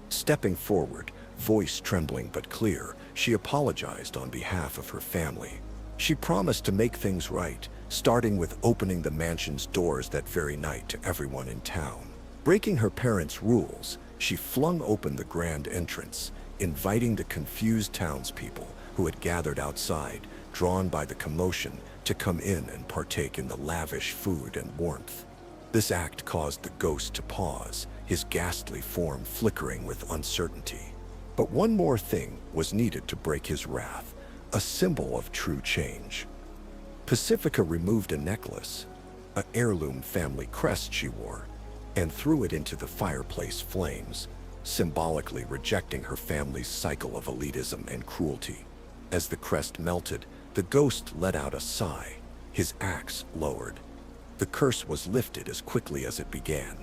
Stepping forward, voice trembling but clear, she apologized on behalf of her family. She promised to make things right, starting with opening the mansion's doors that very night to everyone in town. Breaking her parents' rules, she flung open the grand entrance, inviting the confused townspeople who had gathered outside, drawn by the commotion, to come in and partake in the lavish food and warmth. This act caused the ghost to pause, his ghastly form flickering with uncertainty. But one more thing was needed to break his wrath, a symbol of true change. Pacifica removed a necklace, an heirloom family crest she wore, and threw it into the fireplace flames, symbolically rejecting her family's cycle of elitism and cruelty. As the crest melted, the ghost let out a sigh, his axe lowered. The curse was lifted as quickly as it began.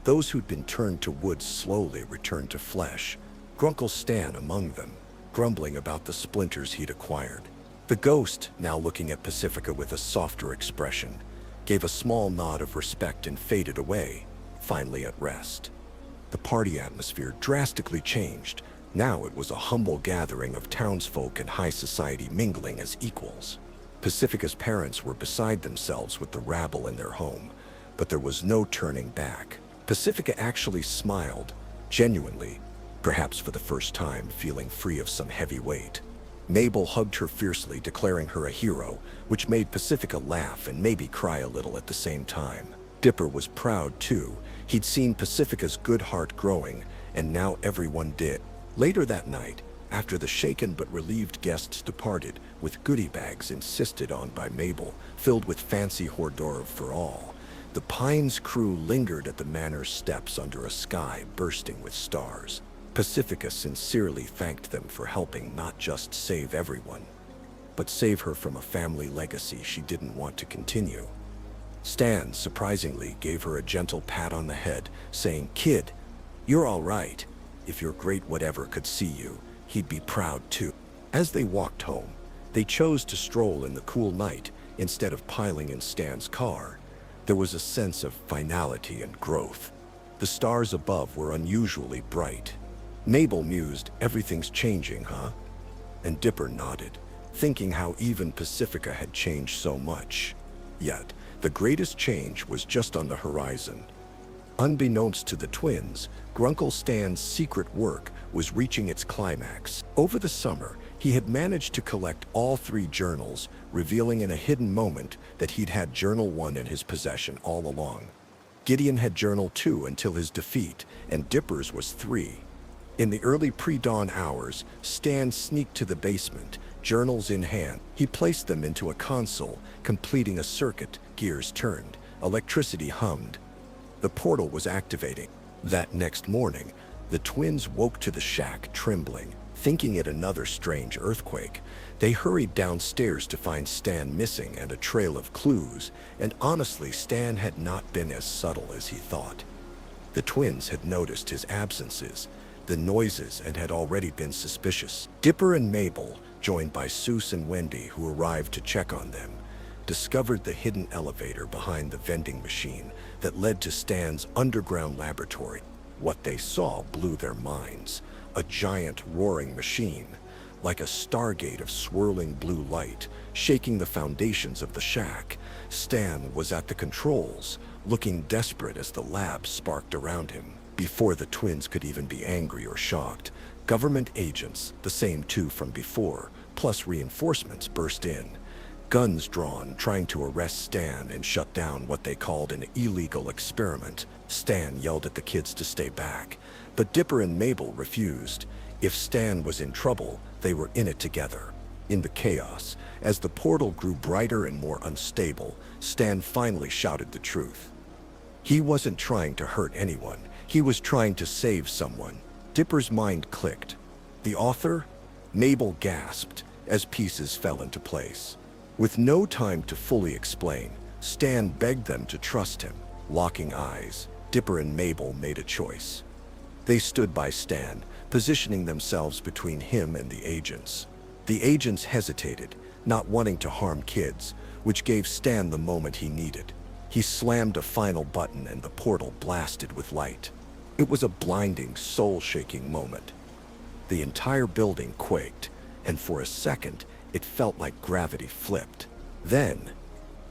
Those who'd been turned to wood slowly returned to flesh, Grunkle Stan among them, grumbling about the splinters he'd acquired. The ghost, now looking at Pacifica with a softer expression, gave a small nod of respect and faded away, finally at rest. The party atmosphere drastically changed. Now it was a humble gathering of townsfolk and high society mingling as equals. Pacifica's parents were beside themselves with the rabble in their home, but there was no turning back. Pacifica actually smiled, genuinely, perhaps for the first time feeling free of some heavy weight. Mabel hugged her fiercely, declaring her a hero, which made Pacifica laugh and maybe cry a little at the same time. Dipper was proud too. He'd seen Pacifica's good heart growing, and now everyone did. Later that night, after the shaken but relieved guests departed, with goodie bags insisted on by Mabel, filled with fancy hors d'oeuvres for all, the Pines crew lingered at the manor's steps under a sky bursting with stars. Pacifica sincerely thanked them for helping not just save everyone, but save her from a family legacy she didn't want to continue. Stan, surprisingly, gave her a gentle pat on the head, saying, "Kid, you're all right. If your great whatever could see you, he'd be proud too." As they walked home, they chose to stroll in the cool night instead of piling in Stan's car. There was a sense of finality and growth. The stars above were unusually bright. Mabel mused, "Everything's changing, huh?" And Dipper nodded, thinking how even Pacifica had changed so much. Yet, the greatest change was just on the horizon. Unbeknownst to the twins, Grunkle Stan's secret work was reaching its climax. Over the summer, he had managed to collect all 3 journals, revealing in a hidden moment that he'd had Journal 1 in his possession all along. Gideon had Journal 2 until his defeat, and Dipper's was 3. In the early pre-dawn hours, Stan sneaked to the basement, journals in hand. He placed them into a console, completing a circuit. Gears turned, electricity hummed. The portal was activating. That next morning, the twins woke to the shack trembling, thinking it another strange earthquake. They hurried downstairs to find Stan missing and a trail of clues, and honestly, Stan had not been as subtle as he thought. The twins had noticed his absences, the noises, and had already been suspicious. Dipper and Mabel, joined by Suze and Wendy, who arrived to check on them, discovered the hidden elevator behind the vending machine that led to Stan's underground laboratory. What they saw blew their minds. A giant roaring machine, like a stargate of swirling blue light, shaking the foundations of the shack. Stan was at the controls, looking desperate as the lab sparked around him. Before the twins could even be angry or shocked, government agents, the same 2 from before, plus reinforcements, burst in. guns drawn, trying to arrest Stan and shut down what they called an illegal experiment. Stan yelled at the kids to stay back, but Dipper and Mabel refused. If Stan was in trouble, they were in it together. In the chaos, as the portal grew brighter and more unstable, Stan finally shouted the truth. He wasn't trying to hurt anyone. He was trying to save someone. Dipper's mind clicked. The author? Mabel gasped as pieces fell into place. With no time to fully explain, Stan begged them to trust him. Locking eyes, Dipper and Mabel made a choice. They stood by Stan, positioning themselves between him and the agents. The agents hesitated, not wanting to harm kids, which gave Stan the moment he needed. He slammed a final button and the portal blasted with light. It was a blinding, soul-shaking moment. The entire building quaked, and for a second, it felt like gravity flipped. Then,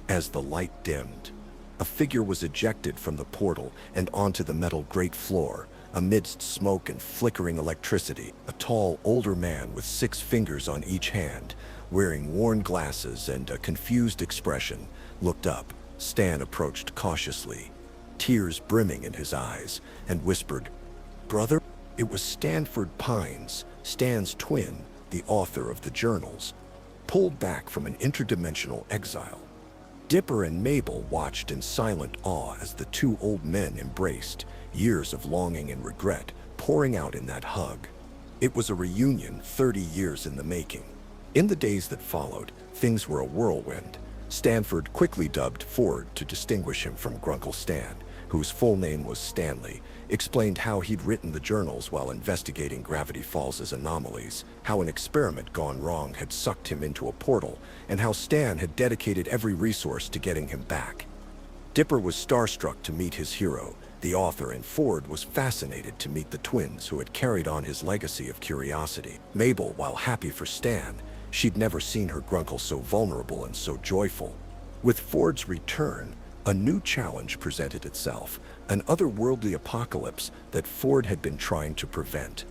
as the light dimmed, a figure was ejected from the portal and onto the metal grate floor. Amidst smoke and flickering electricity, a tall, older man with 6 fingers on each hand, wearing worn glasses and a confused expression, looked up. Stan approached cautiously, tears brimming in his eyes, and whispered, "Brother?" It was Stanford Pines, Stan's twin, the author of the journals, pulled back from an interdimensional exile. Dipper and Mabel watched in silent awe as the 2 old men embraced, years of longing and regret pouring out in that hug. It was a reunion 30 years in the making. In the days that followed, things were a whirlwind. Stanford quickly dubbed Ford to distinguish him from Grunkle Stan, whose full name was Stanley, explained how he'd written the journals while investigating Gravity Falls' anomalies, how an experiment gone wrong had sucked him into a portal, and how Stan had dedicated every resource to getting him back. Dipper was starstruck to meet his hero, the author, and Ford was fascinated to meet the twins who had carried on his legacy of curiosity. Mabel, while happy for Stan, she'd never seen her Grunkle so vulnerable and so joyful. With Ford's return, a new challenge presented itself, an otherworldly apocalypse that Ford had been trying to prevent.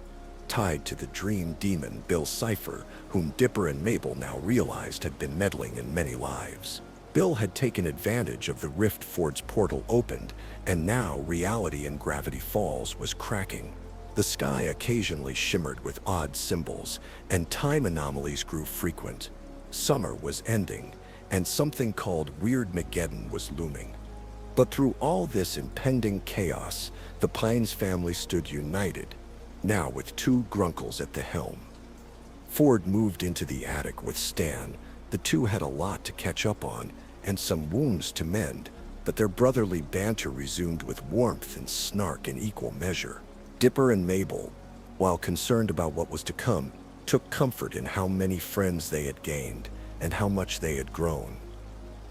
Tied to the dream demon Bill Cipher, whom Dipper and Mabel now realized had been meddling in many lives. Bill had taken advantage of the rift Ford's portal opened, and now reality in Gravity Falls was cracking. The sky occasionally shimmered with odd symbols, and time anomalies grew frequent. Summer was ending, and something called Weird Mageddon was looming. But through all this impending chaos, the Pines family stood united, now with 2 Grunkles at the helm. Ford moved into the attic with Stan. The 2 had a lot to catch up on, and some wounds to mend, but their brotherly banter resumed with warmth and snark in equal measure. Dipper and Mabel, while concerned about what was to come, took comfort in how many friends they had gained and how much they had grown.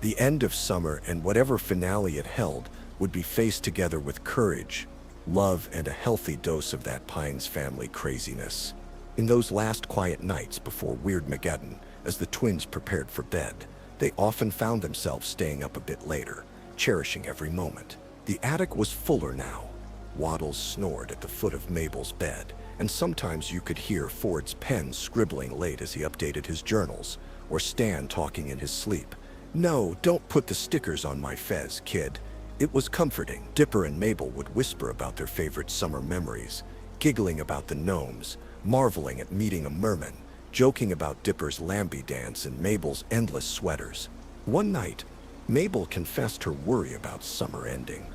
The end of summer and whatever finale it held would be faced together with courage, love, and a healthy dose of that Pines family craziness. In those last quiet nights before Weird Mageddon, as the twins prepared for bed, they often found themselves staying up a bit later, cherishing every moment. The attic was fuller now. Waddles snored at the foot of Mabel's bed, and sometimes you could hear Ford's pen scribbling late as he updated his journals, or Stan talking in his sleep. "No, don't put the stickers on my fez, kid." It was comforting. Dipper and Mabel would whisper about their favorite summer memories, giggling about the gnomes, marveling at meeting a merman, joking about Dipper's Lambie dance and Mabel's endless sweaters. One night, Mabel confessed her worry about summer ending.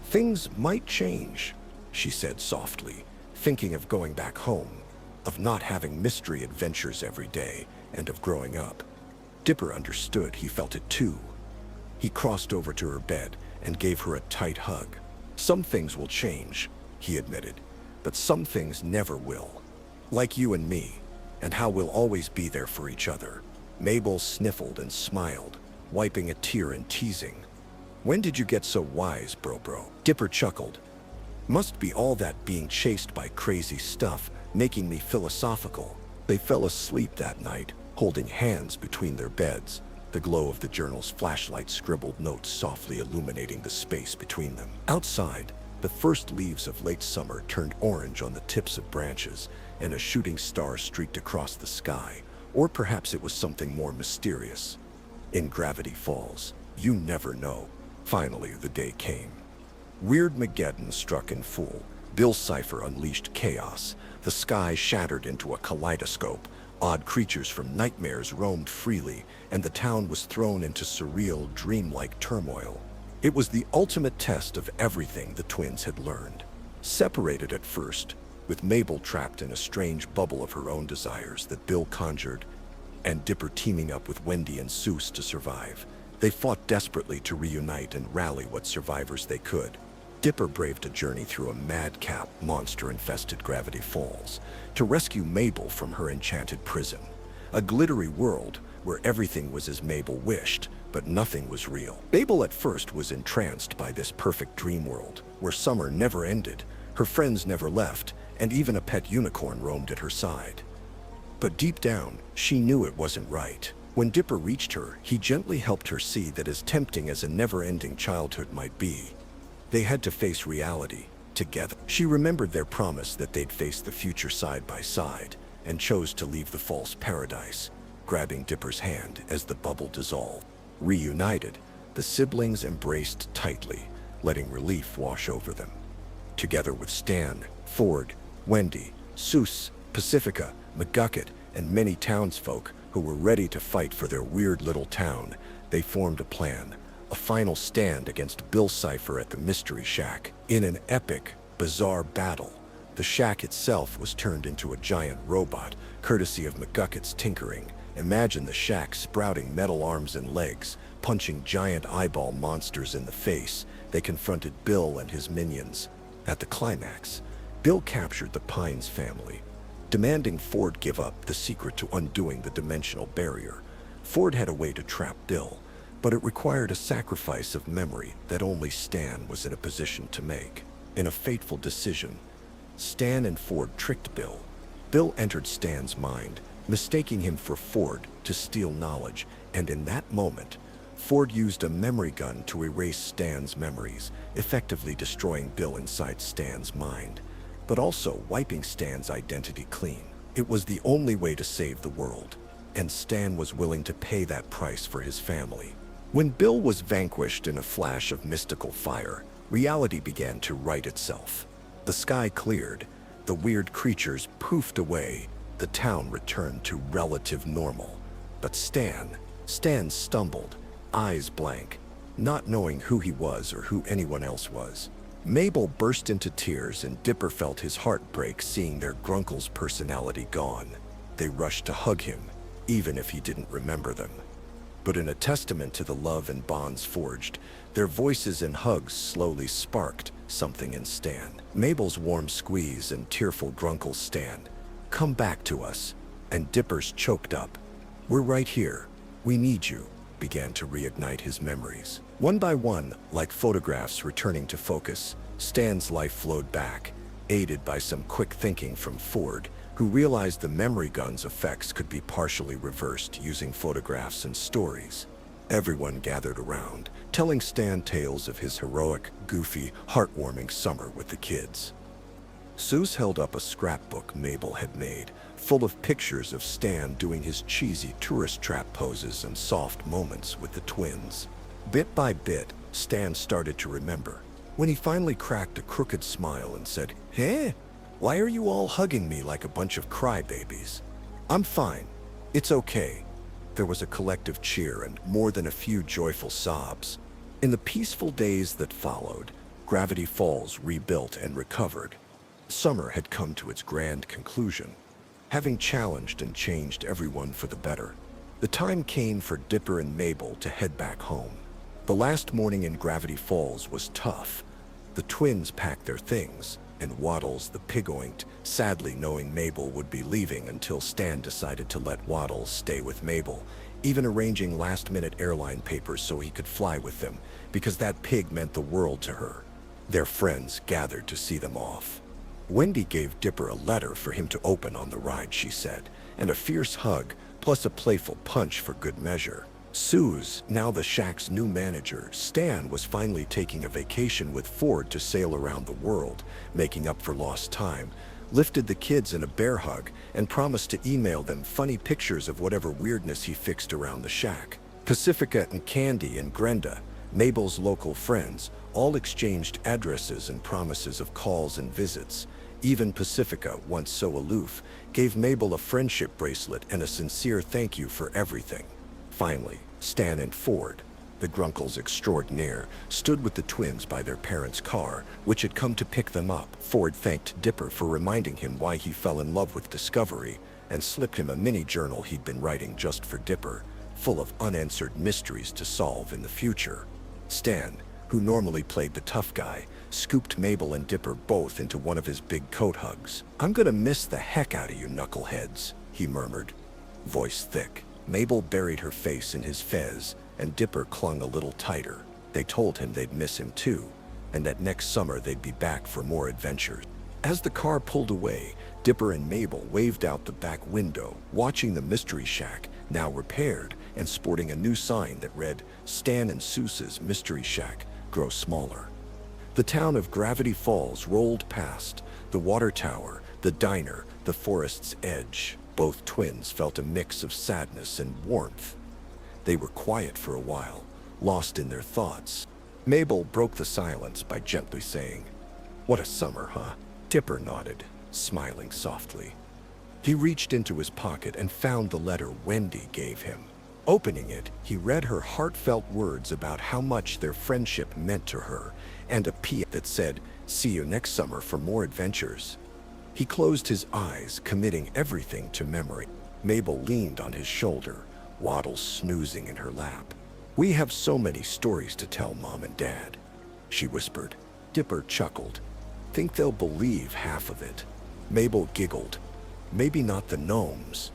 "Things might change," she said softly, thinking of going back home, of not having mystery adventures every day, and of growing up. Dipper understood. He felt it too. He crossed over to her bed and gave her a tight hug. "Some things will change," he admitted, "but some things never will. Like you and me, and how we'll always be there for each other." Mabel sniffled and smiled, wiping a tear and teasing. "When did you get so wise, bro? Dipper chuckled. "Must be all that being chased by crazy stuff, making me philosophical." They fell asleep that night, holding hands between their beds, the glow of the journal's flashlight scribbled notes softly illuminating the space between them. Outside, the first leaves of late summer turned orange on the tips of branches, and a shooting star streaked across the sky. Or perhaps it was something more mysterious. In Gravity Falls, you never know. Finally, the day came. Weirdmageddon struck in full. Bill Cipher unleashed chaos. The sky shattered into a kaleidoscope. Odd creatures from nightmares roamed freely, and the town was thrown into surreal, dreamlike turmoil. It was the ultimate test of everything the twins had learned. Separated at first, with Mabel trapped in a strange bubble of her own desires that Bill conjured, and Dipper teaming up with Wendy and Seuss to survive, they fought desperately to reunite and rally what survivors they could. Dipper braved a journey through a madcap, monster-infested Gravity Falls to rescue Mabel from her enchanted prison. A glittery world where everything was as Mabel wished, but nothing was real. Mabel at first was entranced by this perfect dream world, where summer never ended, her friends never left, and even a pet unicorn roamed at her side. But deep down, she knew it wasn't right. When Dipper reached her, he gently helped her see that as tempting as a never-ending childhood might be, they had to face reality together. She remembered their promise that they'd face the future side by side, and chose to leave the false paradise, grabbing Dipper's hand as the bubble dissolved. Reunited, the siblings embraced tightly, letting relief wash over them. Together with Stan, Ford, Wendy, Seuss, Pacifica, McGucket, and many townsfolk who were ready to fight for their weird little town, they formed a plan, a final stand against Bill Cipher at the Mystery Shack. In an epic, bizarre battle, the shack itself was turned into a giant robot, courtesy of McGucket's tinkering. Imagine the shack sprouting metal arms and legs, punching giant eyeball monsters in the face. They confronted Bill and his minions. At the climax, Bill captured the Pines family, demanding Ford give up the secret to undoing the dimensional barrier. Ford had a way to trap Bill, but it required a sacrifice of memory that only Stan was in a position to make. In a fateful decision, Stan and Ford tricked Bill. Bill entered Stan's mind, mistaking him for Ford to steal knowledge, and in that moment, Ford used a memory gun to erase Stan's memories, effectively destroying Bill inside Stan's mind, but also wiping Stan's identity clean. It was the only way to save the world, and Stan was willing to pay that price for his family. When Bill was vanquished in a flash of mystical fire, reality began to right itself. The sky cleared, the weird creatures poofed away, the town returned to relative normal. But Stan stumbled, eyes blank, not knowing who he was or who anyone else was. Mabel burst into tears, and Dipper felt his heart break seeing their grunkle's personality gone. They rushed to hug him, even if he didn't remember them. But in a testament to the love and bonds forged, their voices and hugs slowly sparked something in Stan. Mabel's warm squeeze and tearful grunkle's stand. "Come back to us," and Dipper's choked up, "We're right here. We need you," began to reignite his memories. One by one, like photographs returning to focus, Stan's life flowed back, aided by some quick thinking from Ford, who realized the memory gun's effects could be partially reversed using photographs and stories. Everyone gathered around, telling Stan tales of his heroic, goofy, heartwarming summer with the kids. Seuss held up a scrapbook Mabel had made, full of pictures of Stan doing his cheesy tourist trap poses and soft moments with the twins. Bit by bit, Stan started to remember. When he finally cracked a crooked smile and said, "Hey, why are you all hugging me like a bunch of crybabies?" "I'm fine. It's okay." There was a collective cheer and more than a few joyful sobs. In the peaceful days that followed, Gravity Falls rebuilt and recovered. Summer had come to its grand conclusion, having challenged and changed everyone for the better. The time came for Dipper and Mabel to head back home. The last morning in Gravity Falls was tough. The twins packed their things, and Waddles the pig oinked, sadly knowing Mabel would be leaving until Stan decided to let Waddles stay with Mabel, even arranging last-minute airline papers so he could fly with them, because that pig meant the world to her. Their friends gathered to see them off. Wendy gave Dipper a letter for him to open on the ride, she said, and a fierce hug, plus a playful punch for good measure. Seuss, now the shack's new manager, Stan was finally taking a vacation with Ford to sail around the world, making up for lost time, lifted the kids in a bear hug, and promised to email them funny pictures of whatever weirdness he fixed around the shack. Pacifica and Candy and Grenda, Mabel's local friends, all exchanged addresses and promises of calls and visits. Even Pacifica, once so aloof, gave Mabel a friendship bracelet and a sincere thank you for everything. Finally, Stan and Ford, the Grunkles extraordinaire, stood with the twins by their parents' car, which had come to pick them up. Ford thanked Dipper for reminding him why he fell in love with Discovery, and slipped him a mini journal he'd been writing just for Dipper, full of unanswered mysteries to solve in the future. Stan, who normally played the tough guy, scooped Mabel and Dipper both into one of his big coat hugs. "I'm gonna miss the heck out of you knuckleheads," he murmured, voice thick. Mabel buried her face in his fez, and Dipper clung a little tighter. They told him they'd miss him too, and that next summer they'd be back for more adventures. As the car pulled away, Dipper and Mabel waved out the back window, watching the Mystery Shack, now repaired and sporting a new sign that read, "Stan and Seuss's Mystery Shack, grow smaller." The town of Gravity Falls rolled past, the water tower, the diner, the forest's edge. Both twins felt a mix of sadness and warmth. They were quiet for a while, lost in their thoughts. Mabel broke the silence by gently saying, "What a summer, huh?" Dipper nodded, smiling softly. He reached into his pocket and found the letter Wendy gave him. Opening it, he read her heartfelt words about how much their friendship meant to her, and a P.S. that said, "See you next summer for more adventures." He closed his eyes, committing everything to memory. Mabel leaned on his shoulder, Waddles snoozing in her lap. "We have so many stories to tell Mom and Dad," she whispered. Dipper chuckled. "Think they'll believe half of it." Mabel giggled. "Maybe not the gnomes,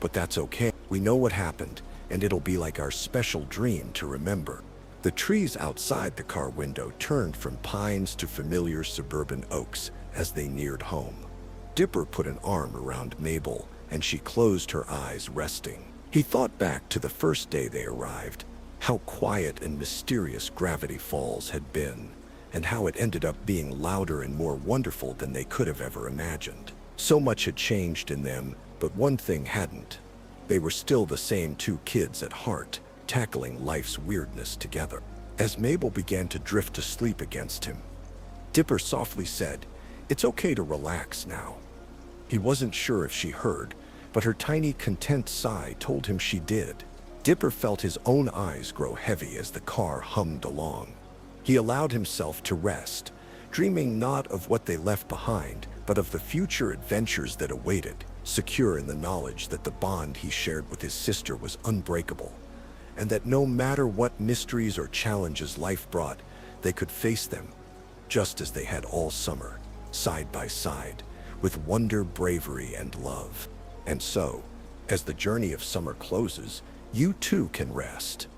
but that's okay. We know what happened, and it'll be like our special dream to remember." The trees outside the car window turned from pines to familiar suburban oaks as they neared home. Dipper put an arm around Mabel, and she closed her eyes, resting. He thought back to the first day they arrived, how quiet and mysterious Gravity Falls had been, and how it ended up being louder and more wonderful than they could have ever imagined. So much had changed in them, but one thing hadn't. They were still the same two kids at heart, tackling life's weirdness together. As Mabel began to drift to sleep against him, Dipper softly said, "It's okay to relax now." He wasn't sure if she heard, but her tiny, content sigh told him she did. Dipper felt his own eyes grow heavy as the car hummed along. He allowed himself to rest, dreaming not of what they left behind, but of the future adventures that awaited, secure in the knowledge that the bond he shared with his sister was unbreakable, and that no matter what mysteries or challenges life brought, they could face them, just as they had all summer, side by side, with wonder, bravery, and love. And so, as the journey of summer closes, you too can rest.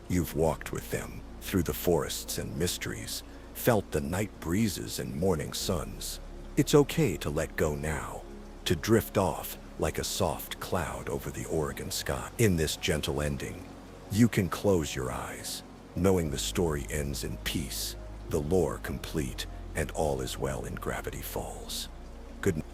You've walked with them through the forests and mysteries, felt the night breezes and morning suns. It's okay to let go now, to drift off like a soft cloud over the Oregon sky. In this gentle ending, you can close your eyes, knowing the story ends in peace, the lore complete, and all is well in Gravity Falls. Good night.